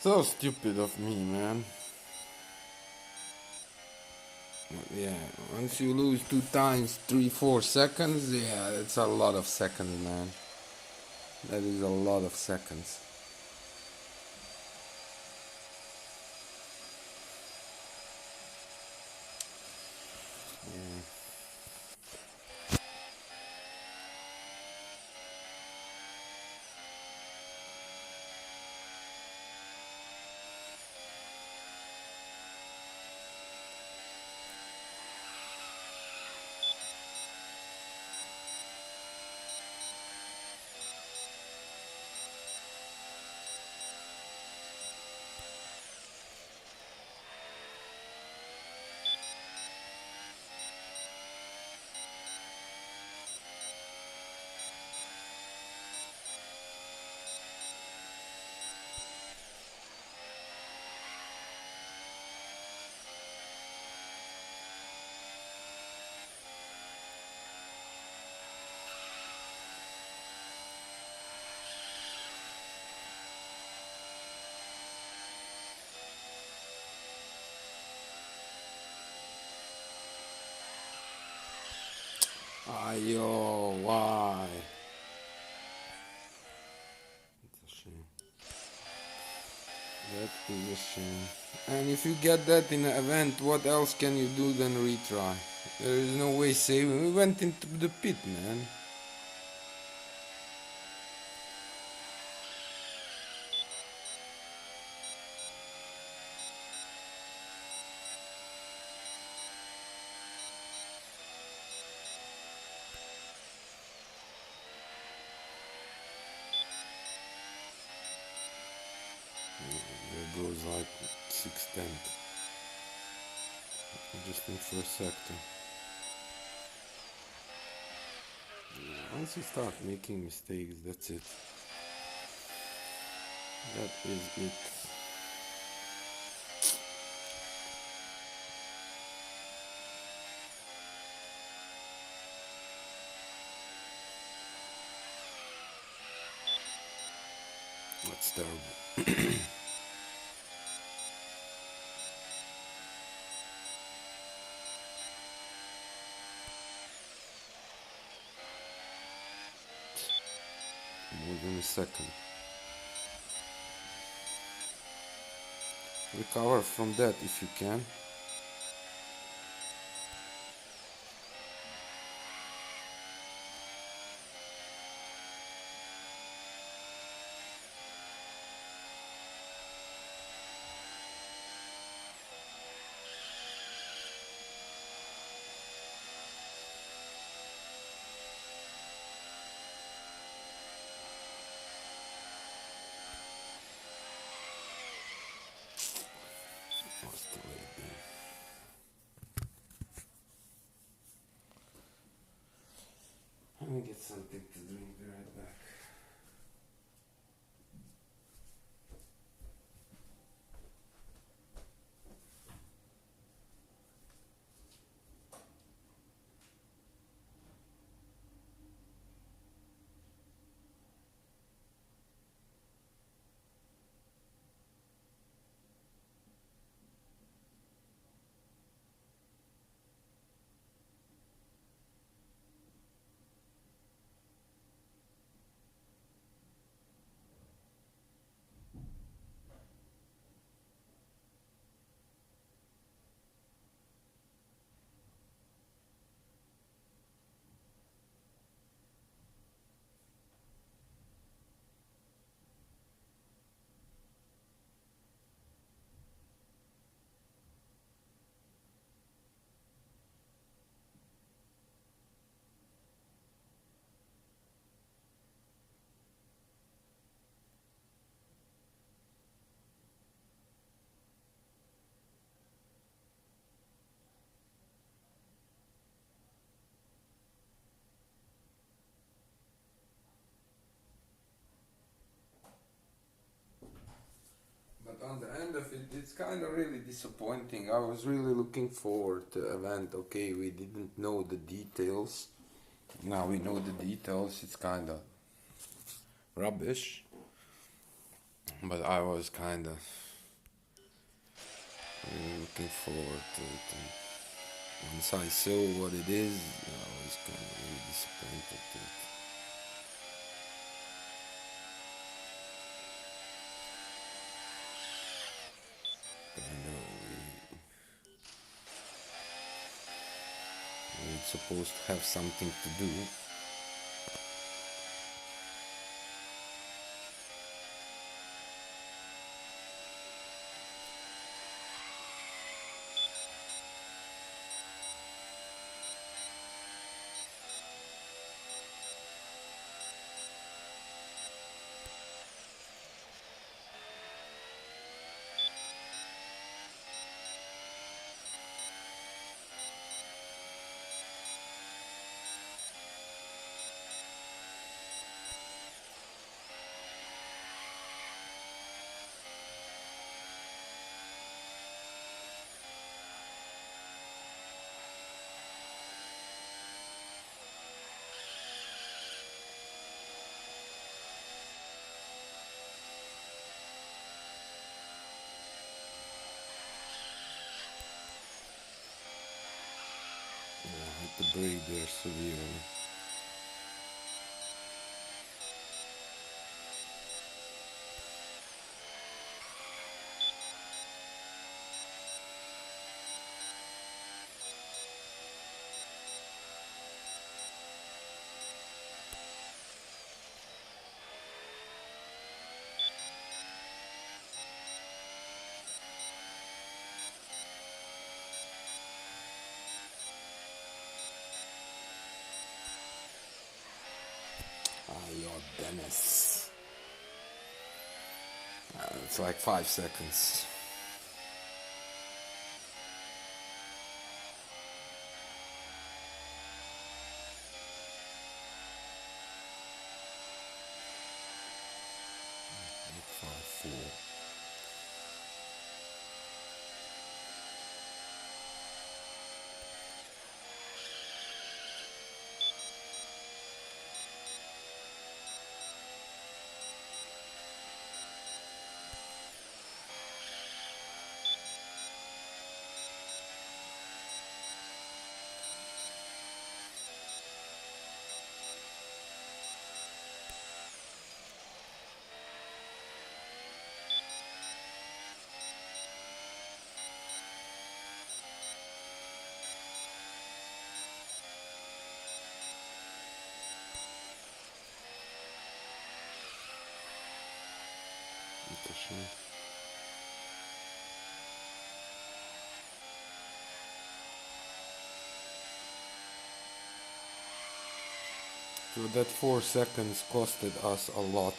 A: So stupid of me, man. Yeah, once you lose 2 times 3-4 seconds, yeah, that's a lot of seconds, man. That is a lot of seconds. Yeah. Ayo, why? It's a shame. That is a shame. And if you get that in an event, what else can you do than retry? There is no way saving. We went into the pit, man. There goes like 610. Just in first sector. Once you start making mistakes, that's it. That is it. That's terrible. More than a second. Recover from that if you can. What's the late game? Let me get something to drink. Be right back. on the end of it, it's kind of really disappointing. I was really looking forward to the event. Okay, we didn't know the details. Now we know the details. It's kind of rubbish. But I was kind of really looking forward to it. And once I saw what it is, I was kind of really disappointed to it. But I know we're supposed to have something to do. I had to break there severely. Your Dennis. It's like 5 seconds. Five, four. Interesting. So that 4 seconds costed us a lot.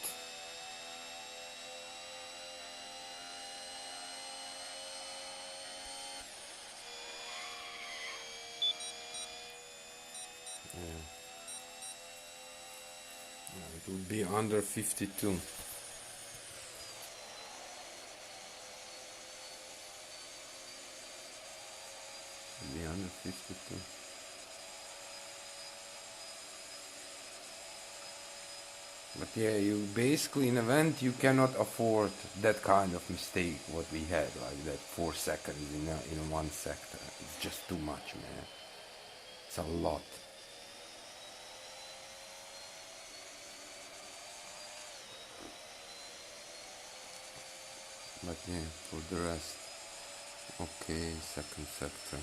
A: It would be under 52. Be under 52. But yeah, you basically in event you cannot afford that kind of mistake what we had, like that 4 seconds in one sector. It's just too much, man. It's a lot. But yeah, for the rest, okay, second sector.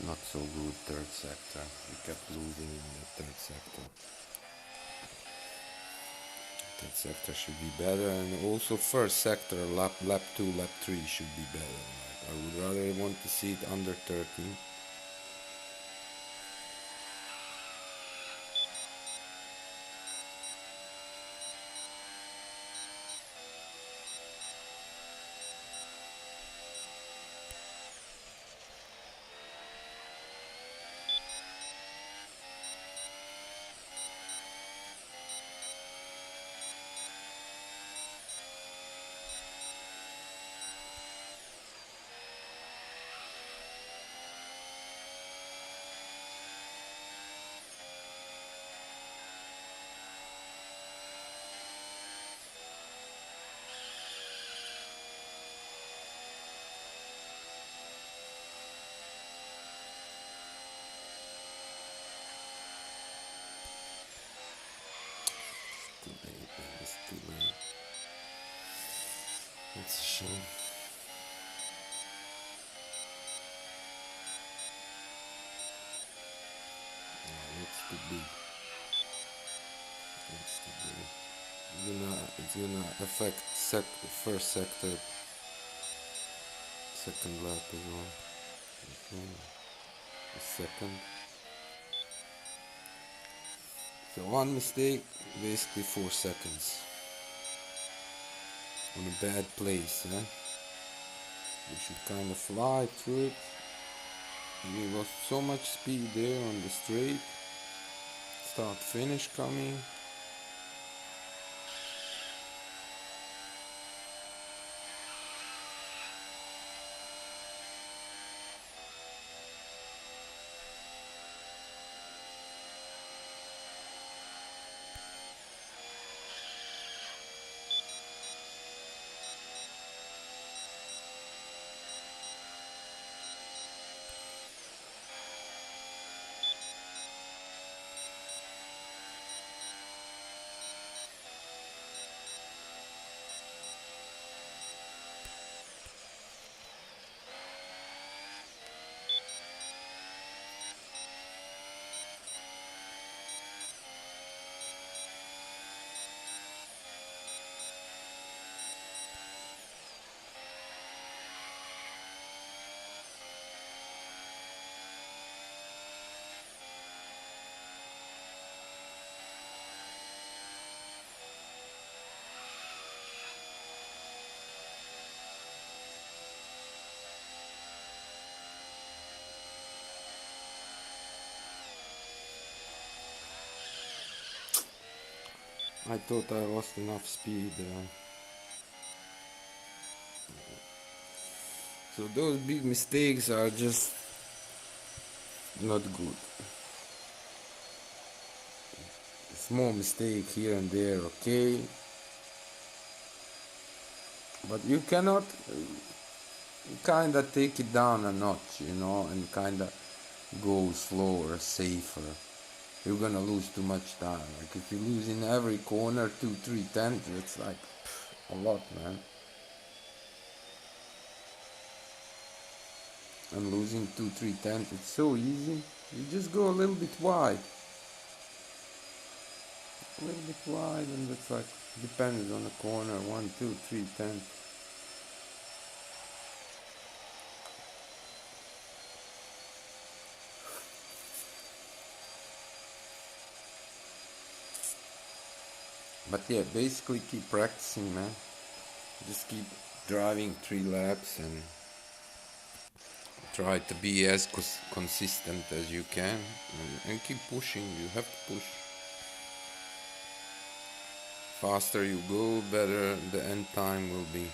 A: Not so good third sector. We kept losing in the third sector. Third sector should be better, and also first sector, lap 2, lap 3 should be better. Like, I would rather want to see it under 13. It's a shame. It's too big. It's too big. It's gonna affect first sector, second lap as well. Okay. The second. So one mistake, basically 4 seconds. On a bad place, huh? You should kind of fly through it. We lost so much speed there on the straight. Start finish coming. I thought I lost enough speed. So those big mistakes are just not good. Small mistake here and there, okay, but you cannot kinda take it down a notch, and kinda go slower, safer. You're gonna lose too much time. Like if you lose in every corner 2-3 tenths, it's like a lot, man. And losing 2-3 tenths, it's so easy. You just go a little bit wide. A little bit wide, and it's like depends on the corner, 1-2-3 tenths. But yeah, basically keep practicing, man. Just keep driving 3 laps and try to be as consistent as you can, and keep pushing. You have to push. Faster you go, better the end time will be.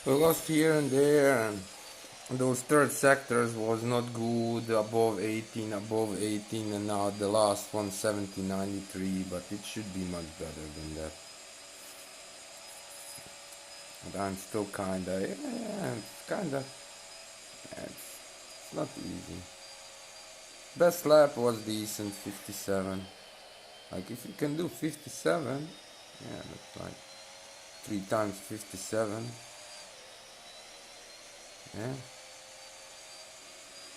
A: We lost here and there, and those third sectors was not good, above 18, and now the last one 70.93, but it should be much better than that. But I'm still kinda, yeah, it's not easy. Best lap was decent, 57. Like if you can do 57, yeah, that's like 3 times 57, yeah,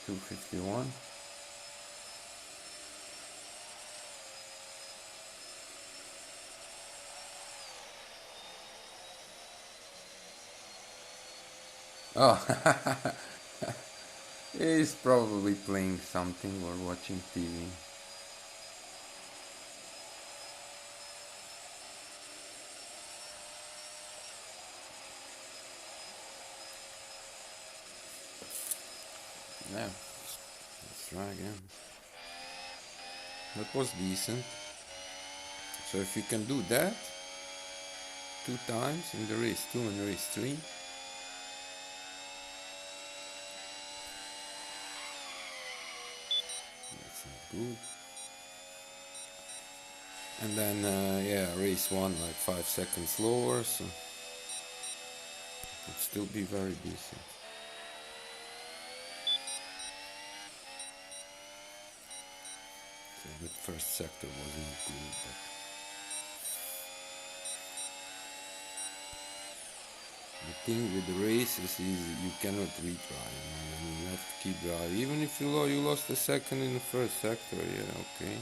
A: 251. Oh, he's probably playing something or watching TV. Yeah, let's try again. That was decent. So if you can do that 2 times in the race 2 and race 3, that's not good. And then yeah, race 1 like 5 seconds slower, so it would still be very decent. So that first sector wasn't good, but the thing with the races is you cannot retry. You have to keep driving. Even if you lost a second in the first sector, yeah, okay.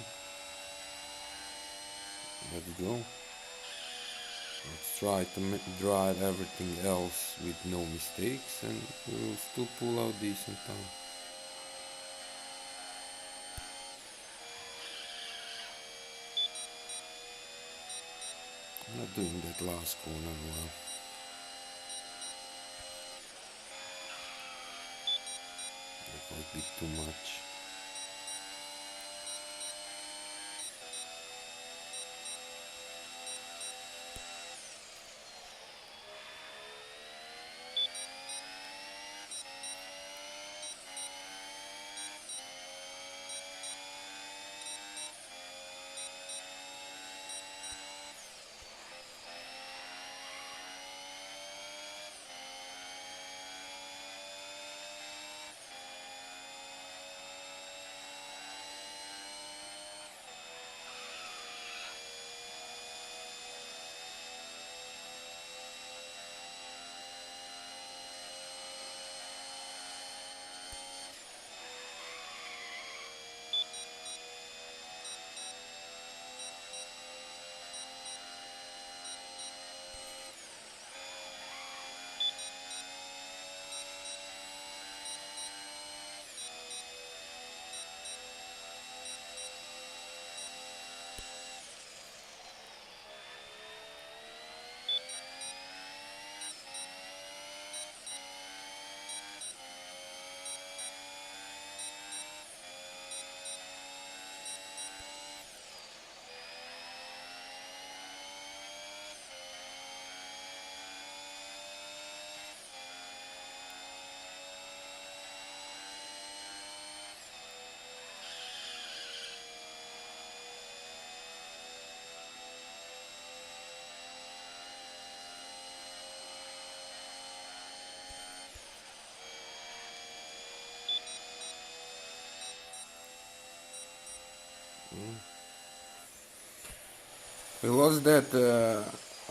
A: Let's go. Let's try to drive everything else with no mistakes, and we will still pull out decent time. I'm not doing that last corner well. That was a bit too much. We lost that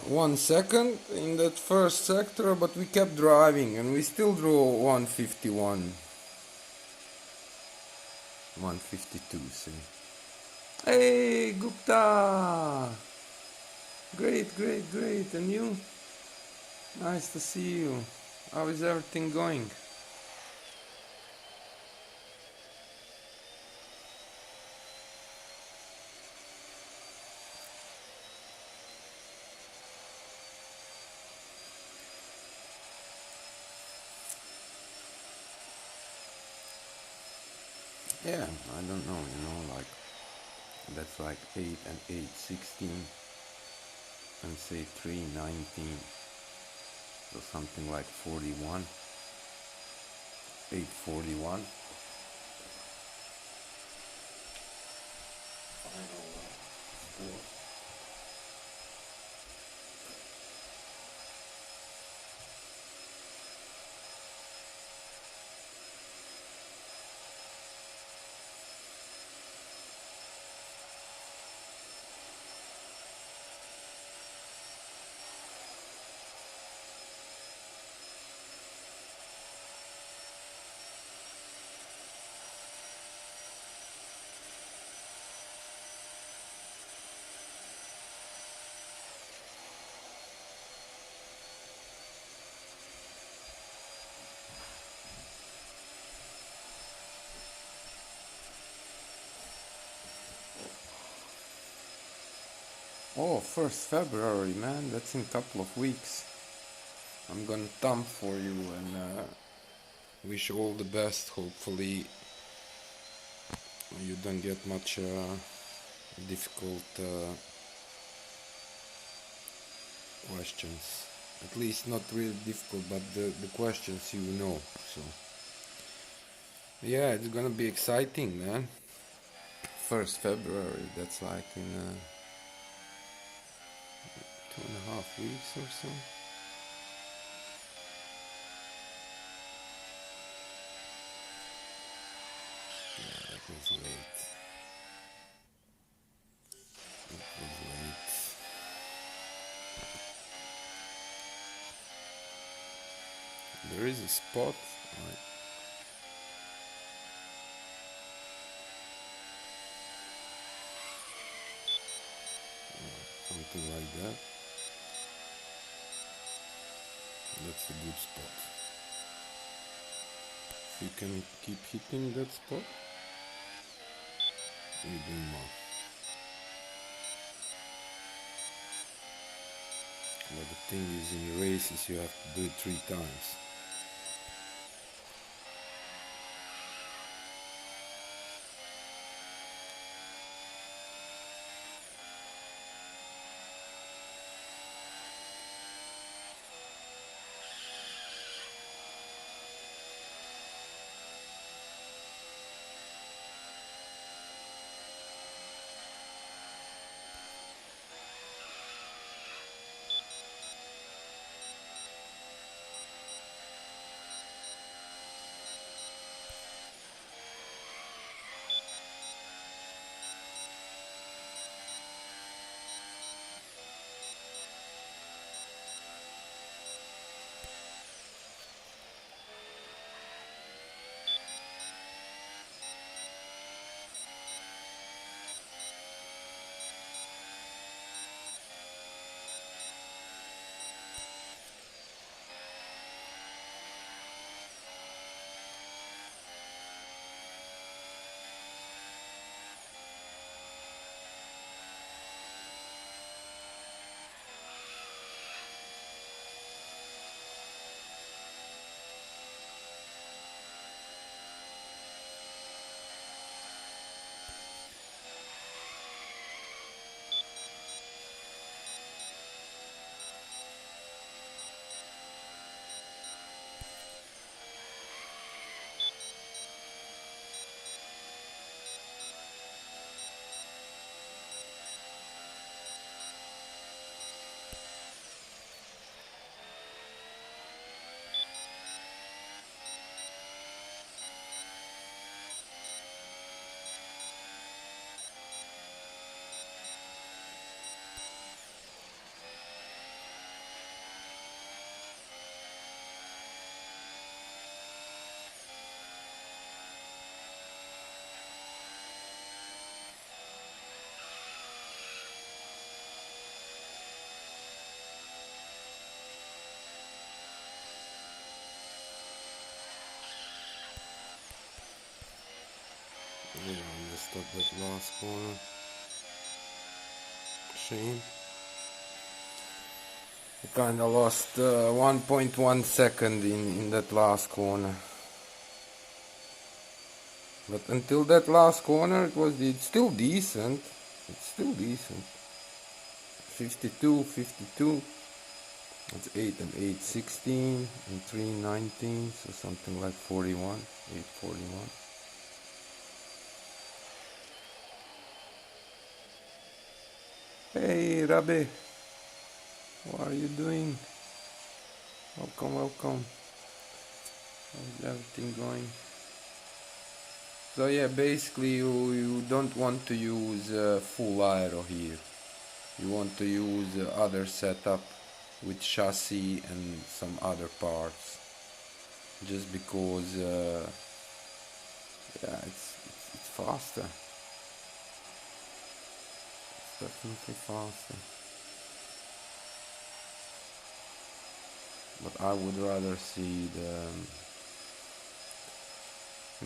A: 1 second in that first sector, but we kept driving and we still drew 151. 152, see. Hey, Gupta! Great, great, great. And you? Nice to see you. How is everything going? Yeah, I don't know, like that's like 8 and 8, 16, and say 3, 19. So something like 41, 841. Final score. Oh, 1st February, man, that's in a couple of weeks. I'm gonna thump for you and wish all the best. Hopefully you don't get much difficult questions. At least not really difficult, but the questions you know. So yeah, it's gonna be exciting, man. 1st February, that's like in 2.5 weeks or so. Yeah, that was late. It was late. There is a spot. Something like that. That's a good spot. If you can keep hitting that spot, you do more. But the thing is, in races you have to do it 3 times. Yeah, I messed up that last corner. Shame. I kinda lost 1.1 second in that last corner. But until that last corner, it's still decent. It's still decent. 52, 52. It's 8 and 8, 16 and 3, 19, so something like 41, 8, 41. Hey Rabbi, what are you doing? Welcome, welcome. How's everything going? So yeah, basically you don't want to use full aero here. You want to use other setup with chassis and some other parts. Just because yeah, it's faster. It's definitely faster. But I would rather see the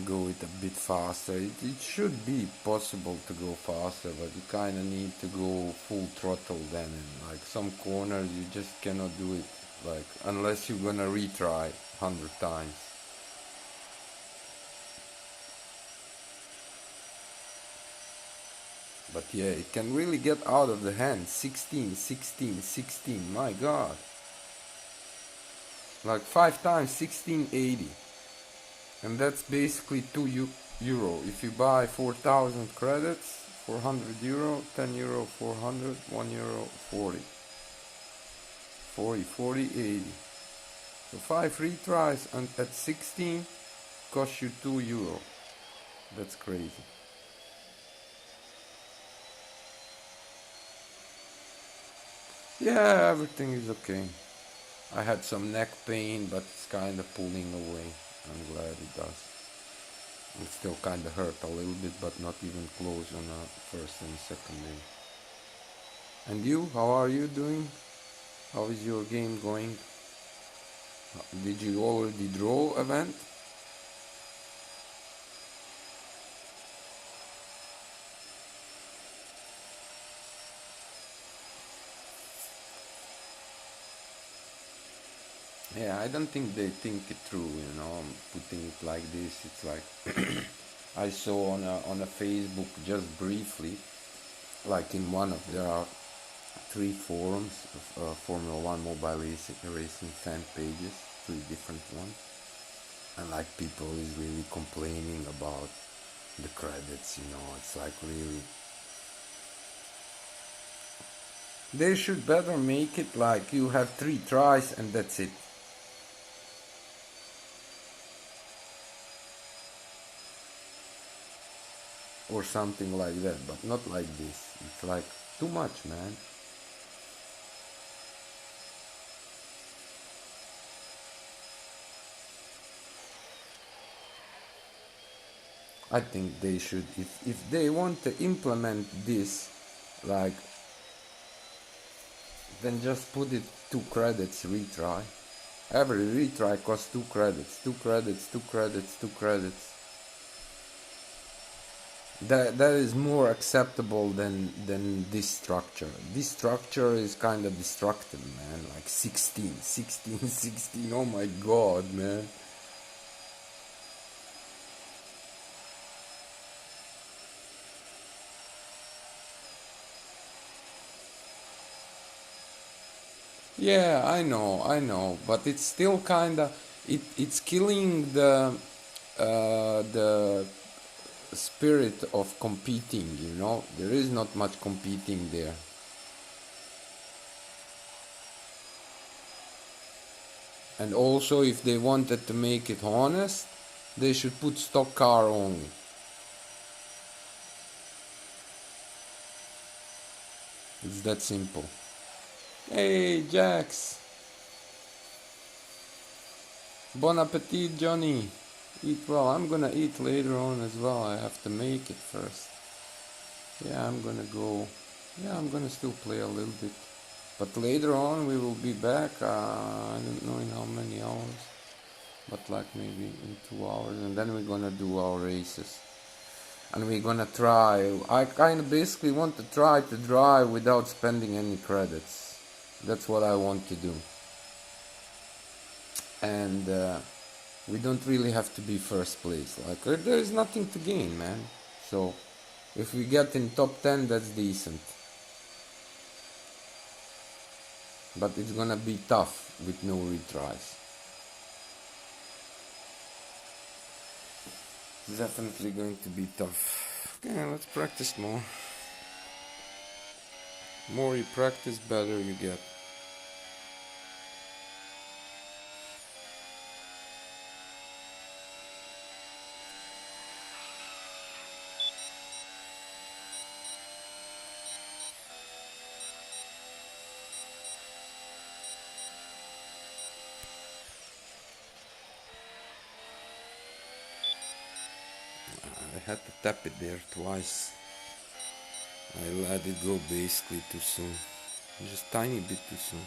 A: go it a bit faster. It should be possible to go faster, but you kind of need to go full throttle then. And like some corners, you just cannot do it. Like unless you're gonna retry 100 times. But yeah, it can really get out of the hand. 16, 16, 16. My God. Like 5 times 1680. And that's basically €2. If you buy 4,000 credits, €400, €10, 400, €1, 40. 40, 40, 80. So 5 retries and at 16 cost you €2. That's crazy. Yeah, everything is okay. I had some neck pain, but it's kind of pulling away. I'm glad it does. It still kind of hurt a little bit, but not even close on a first and second day. And you, how are you doing? How is your game going? Did you already draw event? Yeah, I don't think they think it through, you know, putting it like this. It's like I saw on a Facebook just briefly, like in one of there are 3 forums of Formula One mobile racing fan pages, 3 different ones, and like people is really complaining about the credits, you know. It's like really they should better make it like you have 3 tries and that's it. Or something like that, but not like this. It's like too much, man. I think they should, if they want to implement this, like, then just put it 2 credits retry. Every retry costs 2 credits, 2 credits, 2 credits, 2 credits. That is more acceptable than this structure. This structure is kind of destructive, man. Like 16, 16, 16. Oh my god, man. Yeah, I know, but it's still kinda it's killing the spirit of competing, you know. There is not much competing there. And also if they wanted to make it honest, they should put stock car only. It's that simple. Hey Jax. Bon appetit, Johnny. Eat well. I'm gonna eat later on as well. I have to make it first. Yeah, I'm gonna go. Yeah, I'm gonna still play a little bit. But later on we will be back. I don't know in how many hours. But like maybe in 2 hours. And then we're gonna do our races. And we're gonna try. I kind of basically want to try to drive without spending any credits. That's what I want to do. And we don't really have to be first place. Like there is nothing to gain, man. So if we get in top 10, that's decent. but it's gonna be tough with no retries. It's definitely going to be tough. Okay, let's practice more. More you practice, better you get. I had to tap it there twice. I let it go basically too soon. Just tiny bit too soon.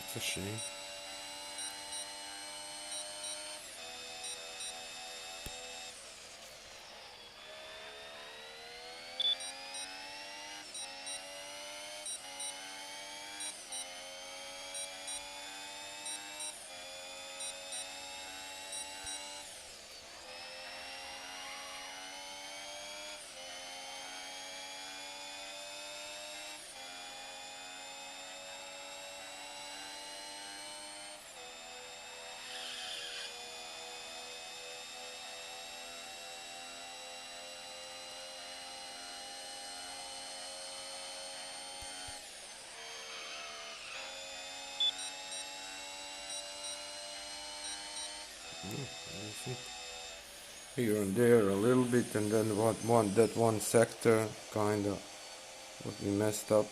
A: It's a shame. Here and there a little bit, and then that one sector kinda what we messed up,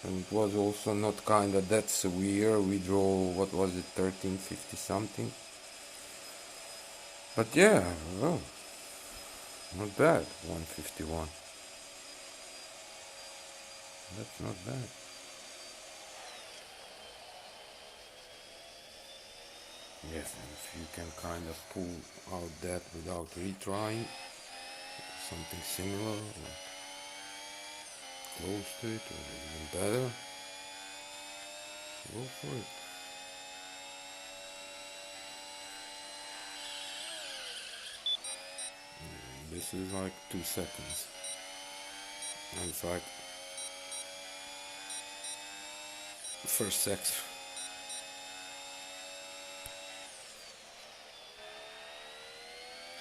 A: and it was also not kinda that severe. We draw, what was it, 1350 something, but yeah, well, not bad. 151, that's not bad. Yes, and if you can kind of pull out that without retrying something similar, like close to it or even better, go for it. This is like 2 seconds, and it's like first sector.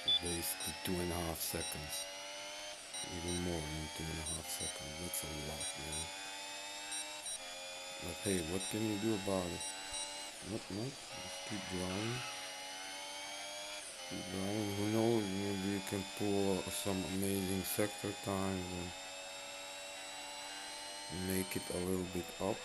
A: So basically 2.5 seconds, even more than 2.5 seconds. That's a lot, man. But hey, what can you do about it? Not much. Just keep drawing. Keep drawing. Who knows? Maybe you can pull some amazing sector times and make it a little bit up.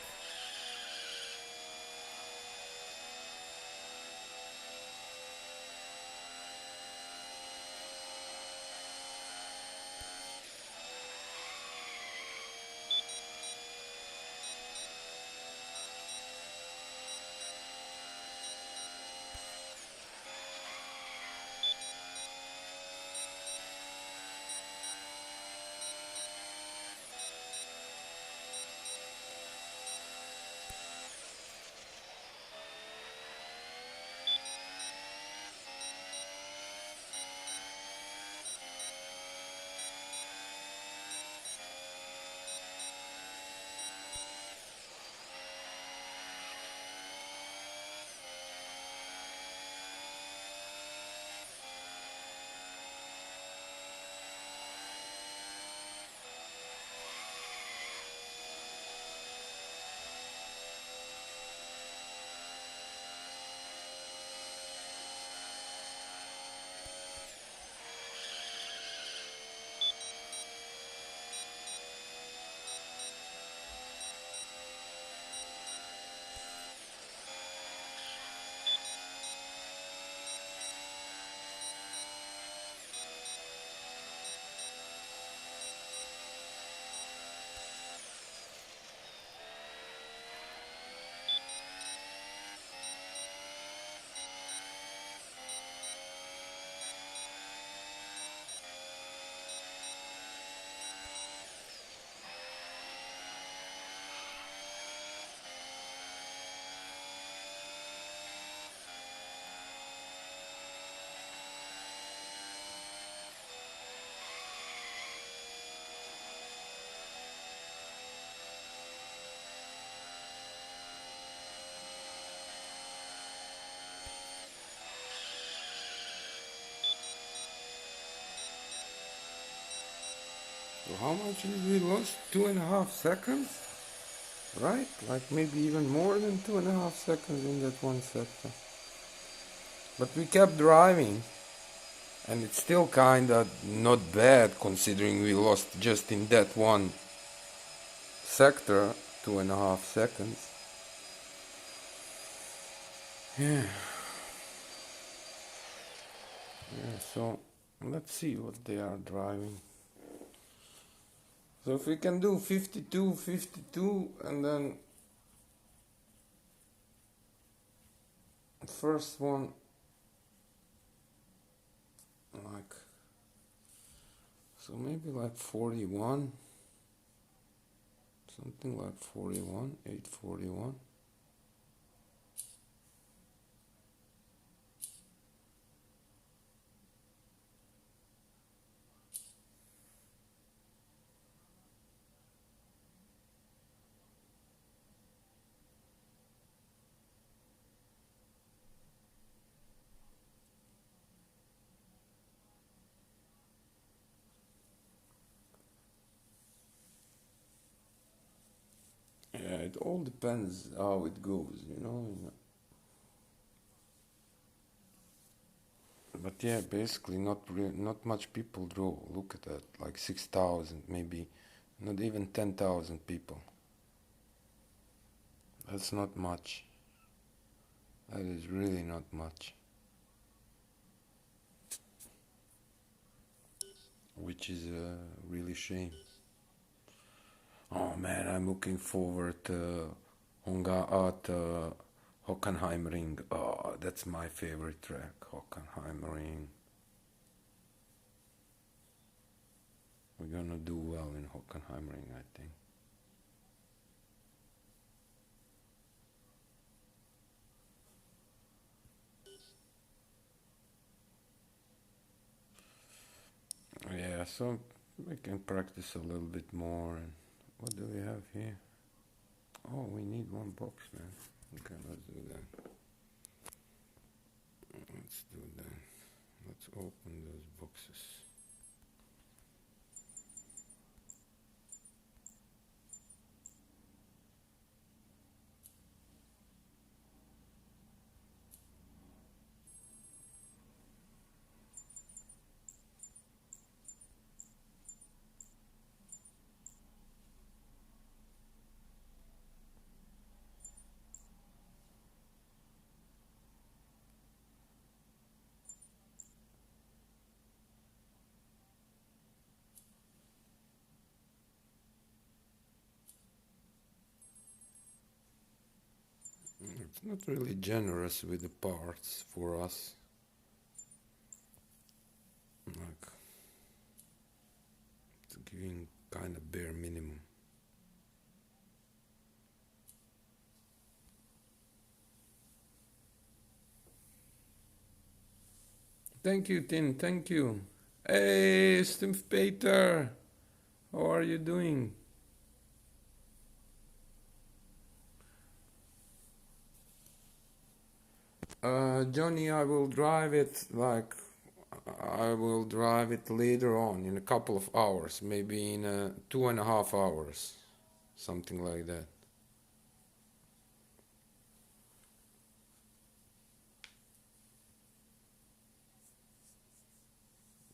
A: So how much did we lost? 2.5 seconds? Right? Like maybe even more than 2.5 seconds in that one sector. But we kept driving, and it's still kinda not bad considering we lost just in that one sector 2.5 seconds. Yeah. Yeah, so let's see what they are driving. So if we can do 52, 52, and then first one, like, so maybe like 41, something like 41, 841. Yeah, it all depends how it goes, you know. But yeah, basically not much people draw. Look at that, like 6,000, maybe not even 10,000 people. That's not much. That is really not much. Which is a really shame. Oh man, I'm looking forward to Hockenheimring. Oh, that's my favorite track, Hockenheimring. We're gonna do well in Hockenheimring, I think. Yeah, so we can practice a little bit more. And what do we have here? Oh, we need one box, man. Okay, let's do that. Let's do that. Let's open those boxes. It's not really generous with the parts for us. Like, it's giving kind of bare minimum. Thank you, Tin. Thank you. Hey, Stimf Peter. How are you doing? Johnny, I will drive it like I will drive it later on in a couple of hours, maybe in 2.5 hours, something like that.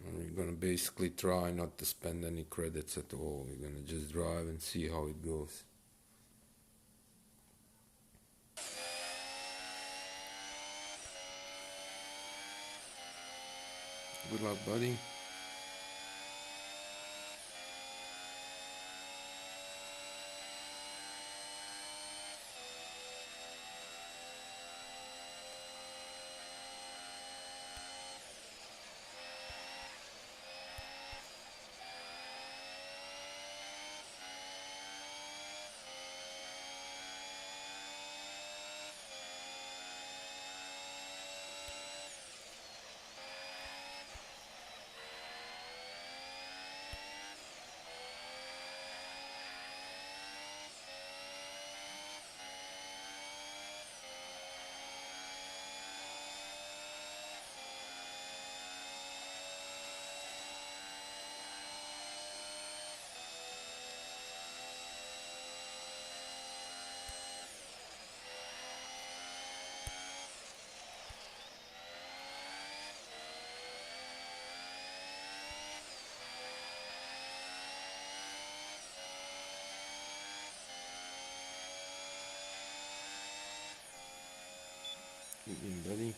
A: And we're gonna basically try not to spend any credits at all. We're gonna just drive and see how it goes. Good luck, buddy. Buddy.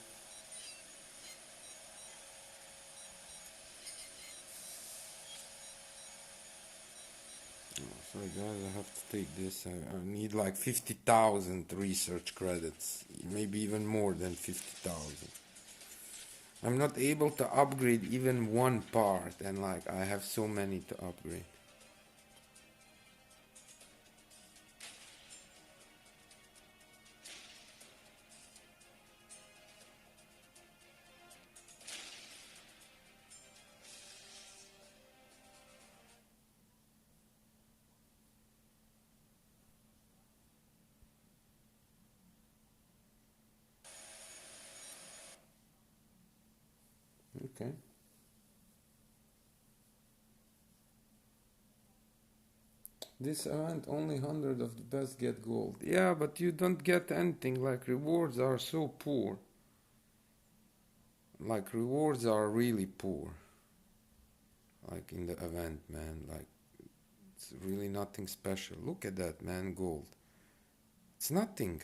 A: Sorry guys, I have to take this. I need like 50,000 research credits. Maybe even more than 50,000. I'm not able to upgrade even one part, and like I have so many to upgrade. Okay. This event only 100 of the best get gold. Yeah, but you don't get anything. Like rewards are so poor. Like rewards are really poor. Like in the event, man. Like it's really nothing special. Look at that, man. Gold. It's nothing.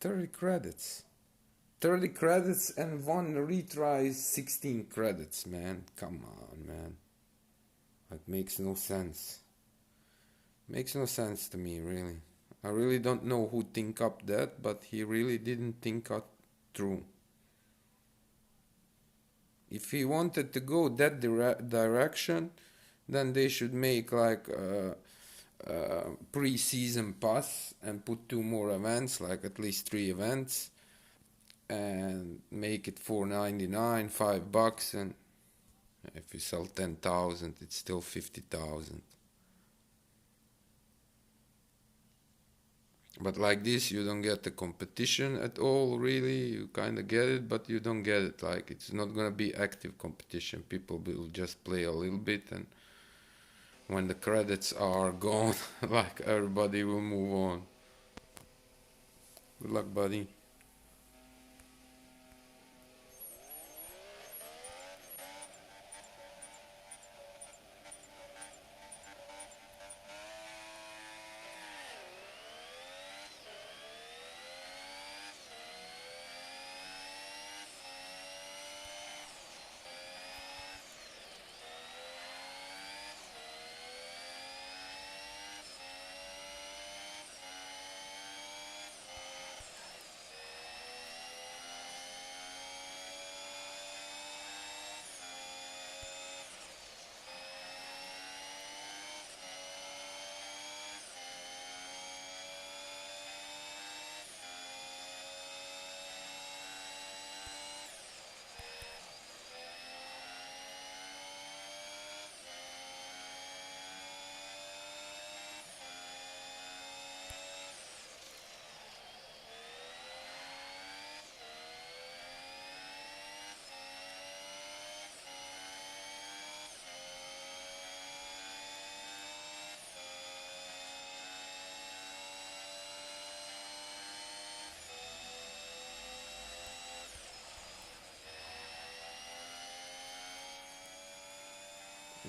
A: 30 credits. 30 credits and one retry is 16 credits, man. Come on, man. That makes no sense. Makes no sense to me, really. I really don't know who think up that, but he really didn't think up through. If he wanted to go that direction, then they should make like a pre-season pass and put 2 more events, like at least 3 events, and make it $4.99, $5, and if you sell 10,000, it's still 50,000. But like this, you don't get the competition at all, really. You kind of get it, but you don't get it. Like, it's not gonna be active competition. People will just play a little bit, and when the credits are gone, like, everybody will move on. Good luck, buddy.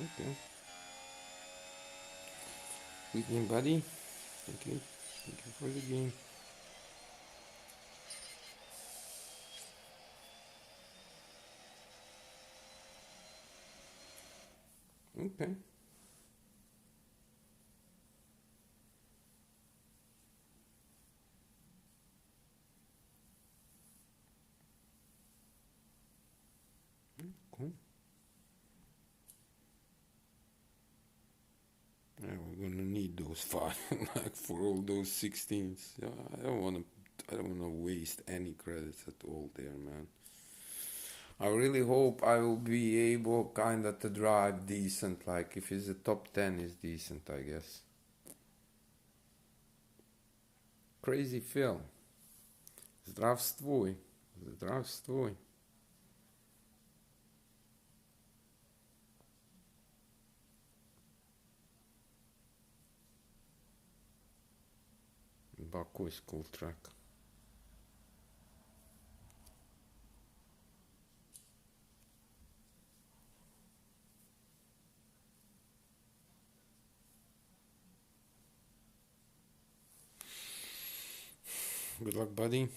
A: Okay. Good game, buddy. Thank you. Thank you for the game. Okay. Cool. Yeah, we're gonna need those 5 like for all those 16s. Yeah, I don't wanna waste any credits at all there, man. I really hope I will be able kinda to drive decent, like if it's a top 10 is decent, I guess. Crazy Phil. Здравствуй. Здравствуй. Baku is cool track. Good luck, buddy.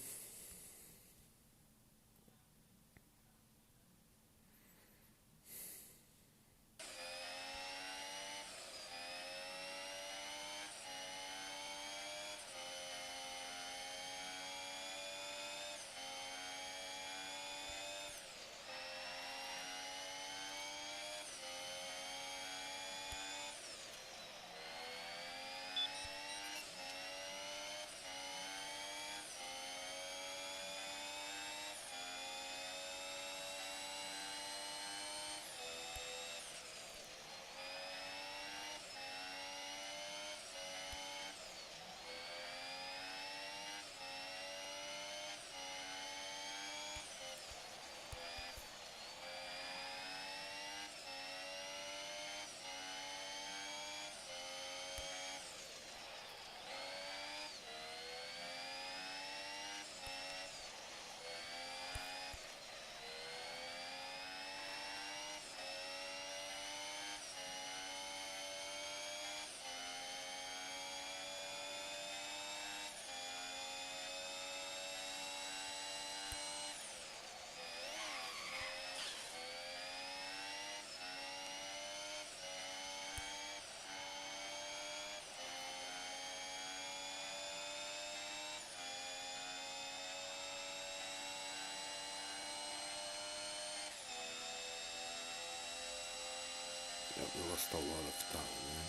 A: Yeah, we lost a lot of time, man.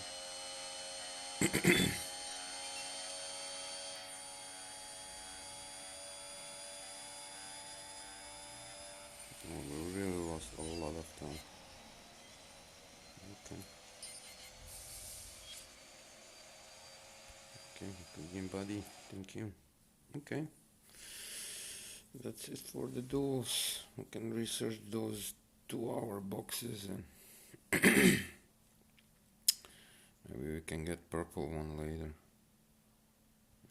A: Oh, we really lost a lot of time. Okay. Okay, good game, buddy. Thank you. Okay. That's it for the duels. We can research those 2-hour boxes and maybe we can get purple one later.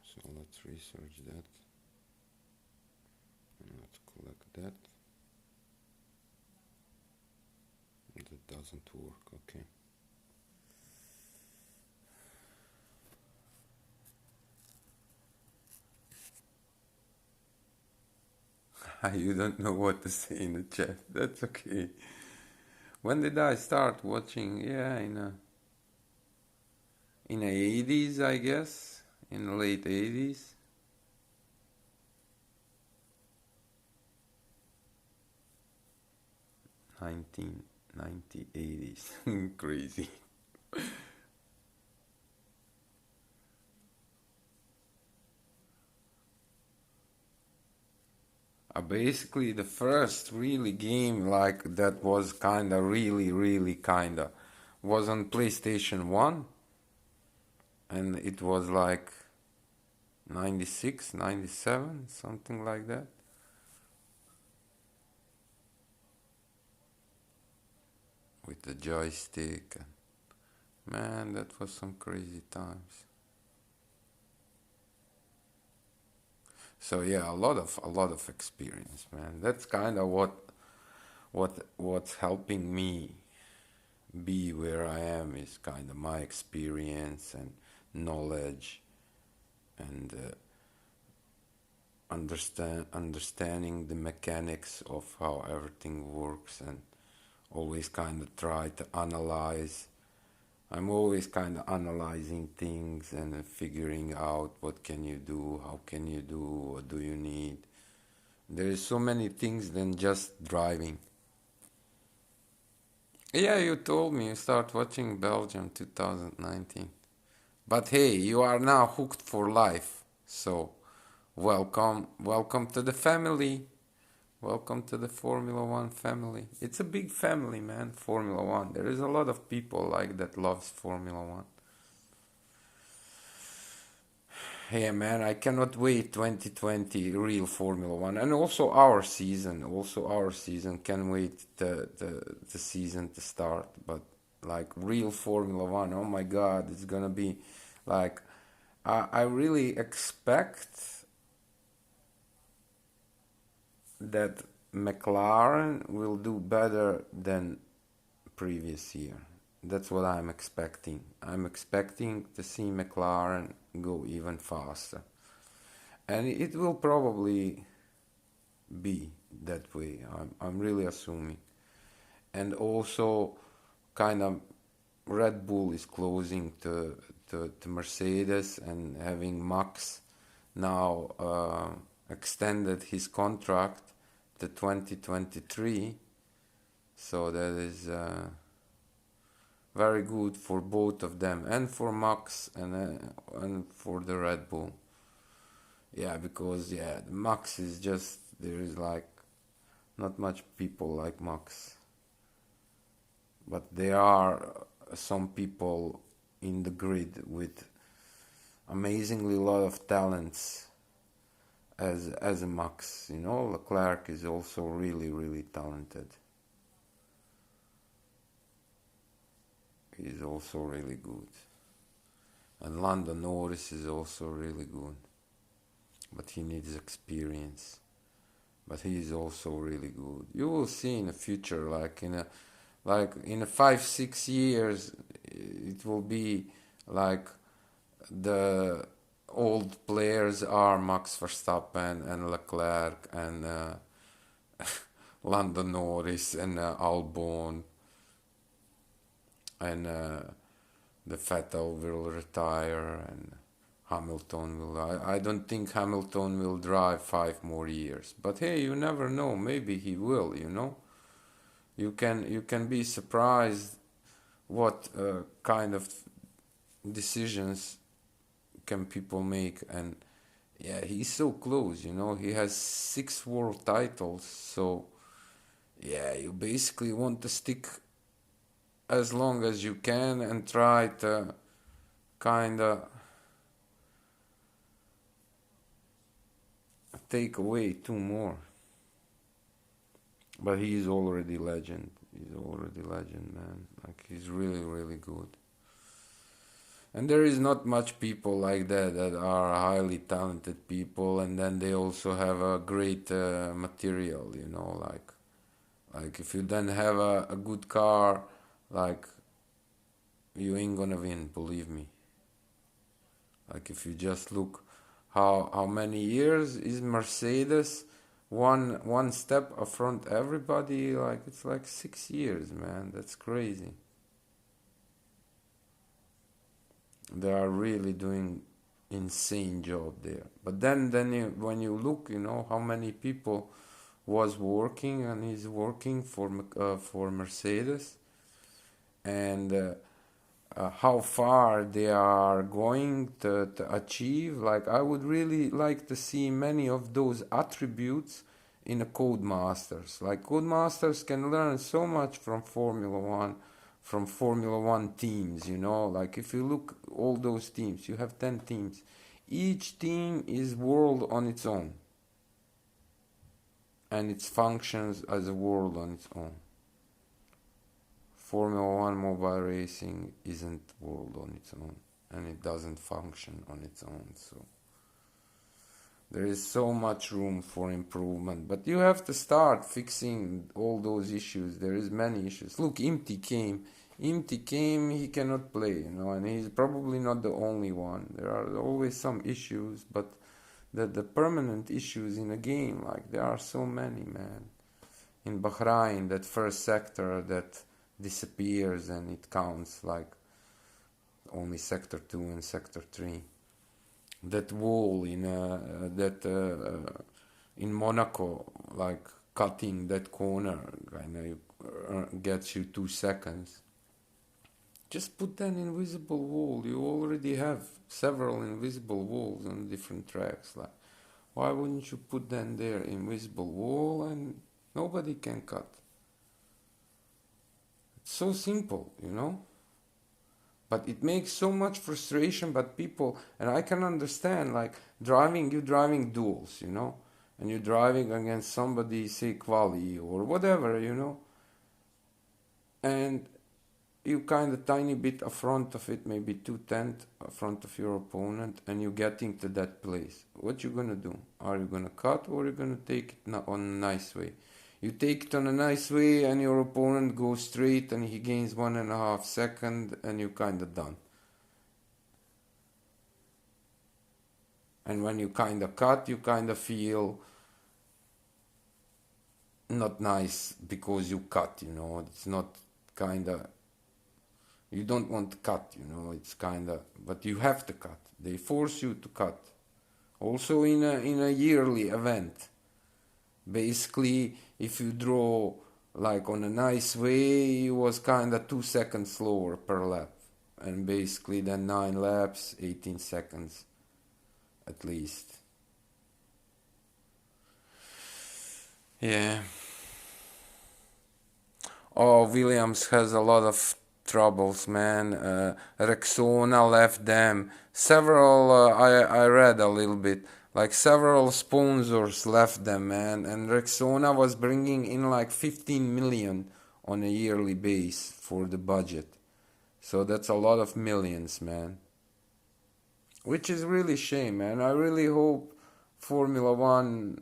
A: So let's research that. And let's collect that. That doesn't work, okay. You don't know what to say in the chat. That's okay. When did I start watching? Yeah, in the 80s, I guess. In the late 80s. 1990, 80s. Crazy. Basically, the first really game like that was kinda really kinda was on PlayStation 1, and it was like 96, 97, something like that. With the joystick. Man, that was some crazy times. So yeah, a lot of experience, man. That's kind of what's helping me be where I am is kind of my experience and knowledge and understanding the mechanics of how everything works and always kind of try to analyze. I'm always kind of analyzing things and figuring out what can you do, how can you do, what do you need. There is so many things than just driving. Yeah, you told me you start watching Belgium 2019. But hey, you are now hooked for life. So, welcome to the family. Welcome to the Formula One family. It's a big family, man, Formula One. There is a lot of people like that loves Formula One. Yeah, man, I cannot wait 2020 real Formula One. And also our season. Also our season. Can wait the season to start. But like real Formula One, oh my God, it's gonna be like I really expect that McLaren will do better than previous year. That's what I'm expecting. I'm expecting to see McLaren go even faster. and it will probably be that way. I'm really assuming. And also, kind of, Red Bull is closing to Mercedes, and having Max now extended his contract to 2023. So that is very good for both of them, and for Max, and for the Red Bull. Yeah, because yeah, Max is just, there is like not much people like Max, but there are some people in the grid with amazingly lot of talents as a Max. You know, Leclerc is also really talented. He's also really good. And Lando Norris is also really good. But he needs experience. But he is also really good. You will see in the future, like in a 5-6 years, it will be like the old players are Max Verstappen and Leclerc and Lando Norris and Albon, and the Vettel will retire, and Hamilton will. I don't think Hamilton will drive 5 more years, but hey, you never know. Maybe he will. You know, you can be surprised what kind of decisions can people make. And yeah, he's so close. You know, he has 6 world titles. So yeah, you basically want to stick as long as you can and try to kind of take away 2 more. But he's already legend. He's already legend, man. Like, he's really good. And there is not much people like that are highly talented people, and then they also have a great material, you know, like if you then have a good car, like, you ain't gonna win, believe me. Like, if you just look how many years is Mercedes one step up front everybody, like, it's like 6 years, man. That's crazy. They are really doing insane job there. But then when you look, you know, how many people was working and is working for Mercedes, and how far they are going to achieve. Like, I would really like to see many of those attributes in a Codemasters. Like, Codemasters can learn so much from Formula One, from Formula One teams, you know. Like, if you look all those teams, you have 10 teams. Each team is world on its own, and it functions as a world on its own. Formula One mobile racing isn't world on its own, and it doesn't function on its own. So there is so much room for improvement, but you have to start fixing all those issues. There is many issues. Look, Imti came, he cannot play, you know, and he's probably not the only one. There are always some issues, but the permanent issues in a game, like, there are so many, man. In Bahrain, that first sector that disappears and it counts like only sector 2 and sector 3. That wall in Monaco, like, cutting that corner kind of gets you 2 seconds. Just put an invisible wall. You already have several invisible walls on different tracks. Like, why wouldn't you put them there, invisible wall, and nobody can cut? So simple, you know, but it makes so much frustration. But people, and I can understand, like, you're driving duels, you know, and you're driving against somebody, say quali or whatever, you know, and you kind of tiny bit in front of it, maybe 2/10 in front of your opponent, and you're getting to that place. What you gonna do? Are you gonna cut, or are you gonna take it on a nice way? You take it on a nice way, and your opponent goes straight, and he gains 1.5 seconds, and you're kind of done. And when you kind of cut, you kind of feel not nice because you cut, you know. It's not kind of, you don't want to cut, you know. It's kind of, but you have to cut. They force you to cut. Also in a yearly event. Basically, if you draw like on a nice way, it was kind of 2 seconds slower per lap. And basically then 9 laps, 18 seconds at least. Yeah. Oh, Williams has a lot of troubles, man. Rexona left them. Several, I read a little bit, like several sponsors left them, man. And Rexona was bringing in like 15 million on a yearly base for the budget. So that's a lot of millions, man. Which is really shame, man. I really hope Formula One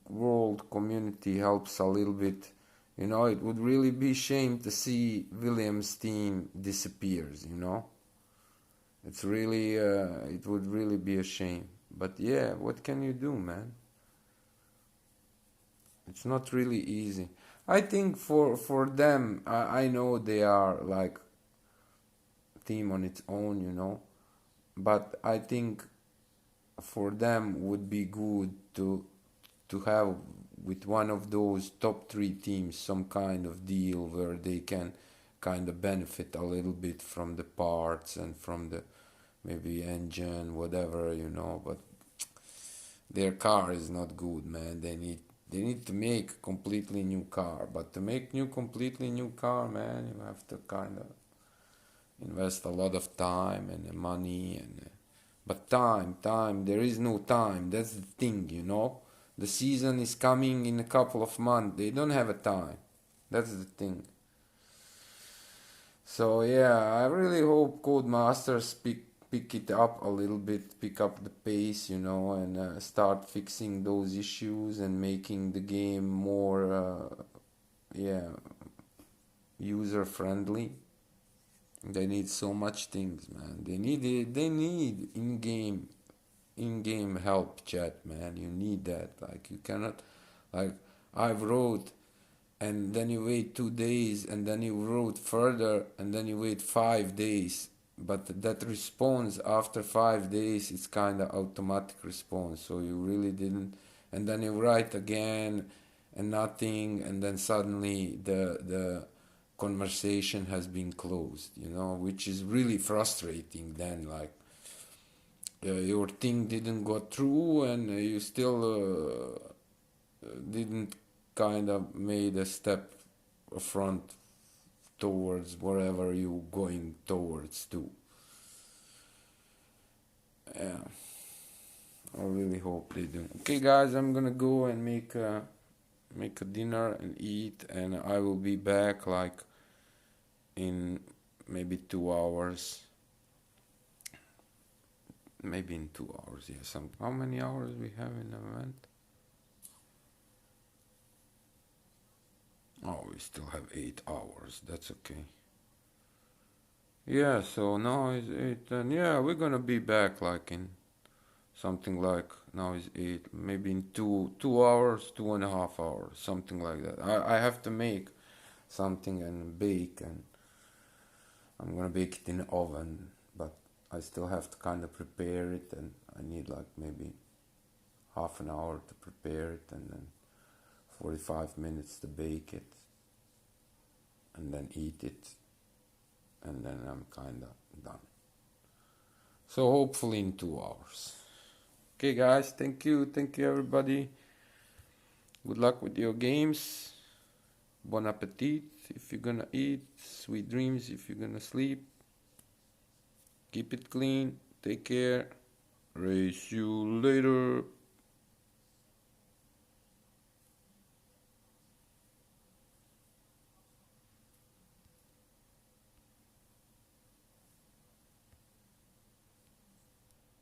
A: world community helps a little bit. You know, it would really be shame to see Williams' team disappears, you know. It's really, it would really be a shame. But yeah, what can you do, man? It's not really easy. I think for them, I know they are like team on its own, you know. But I think for them would be good to have with one of those top three teams some kind of deal where they can kind of benefit a little bit from the parts and from the maybe engine, whatever, you know. But their car is not good, man. They need to make a completely new car. But to make completely new car, man, you have to kind of invest a lot of time and money and but time, there is no time. That's the thing, you know. The season is coming in a couple of months. They don't have a time. That's the thing. So yeah, I really hope Codemasters pick it up a little bit, pick up the pace, you know, and start fixing those issues and making the game more, yeah, user friendly. They need so much things, man. They need in-game help, chat, man. You need that. Like you cannot, like I wrote, and then you wait 2 days, and then you wrote further, and then you wait 5 days. But that response after 5 days, it's kind of automatic response. So you really didn't, and then you write again, and nothing, and then suddenly the conversation has been closed. You know, which is really frustrating. Then like your thing didn't go through and you still didn't kind of made a step front towards wherever you going towards to. Yeah, I really hope they do. Okay guys, I'm gonna go and make a dinner and eat, and I will be back like in maybe 2 hours. Maybe in 2 hours, yeah. How many hours we have in the event? Oh, we still have 8 hours. That's okay. Yeah, so now is 8, and yeah, we're gonna be back like in something like now is 8, maybe in 2 hours, 2.5 hours, something like that. I have to make something and bake, and I'm gonna bake it in the oven, but I still have to kind of prepare it, and I need like maybe half an hour to prepare it, and then 45 minutes to bake it, and then eat it, and then I'm kind of done. So hopefully in 2 hours. Okay guys, thank you everybody. Good luck with your games. Bon appetit if you're gonna eat. Sweet dreams if you're gonna sleep. Keep it clean. Take care. Race you later.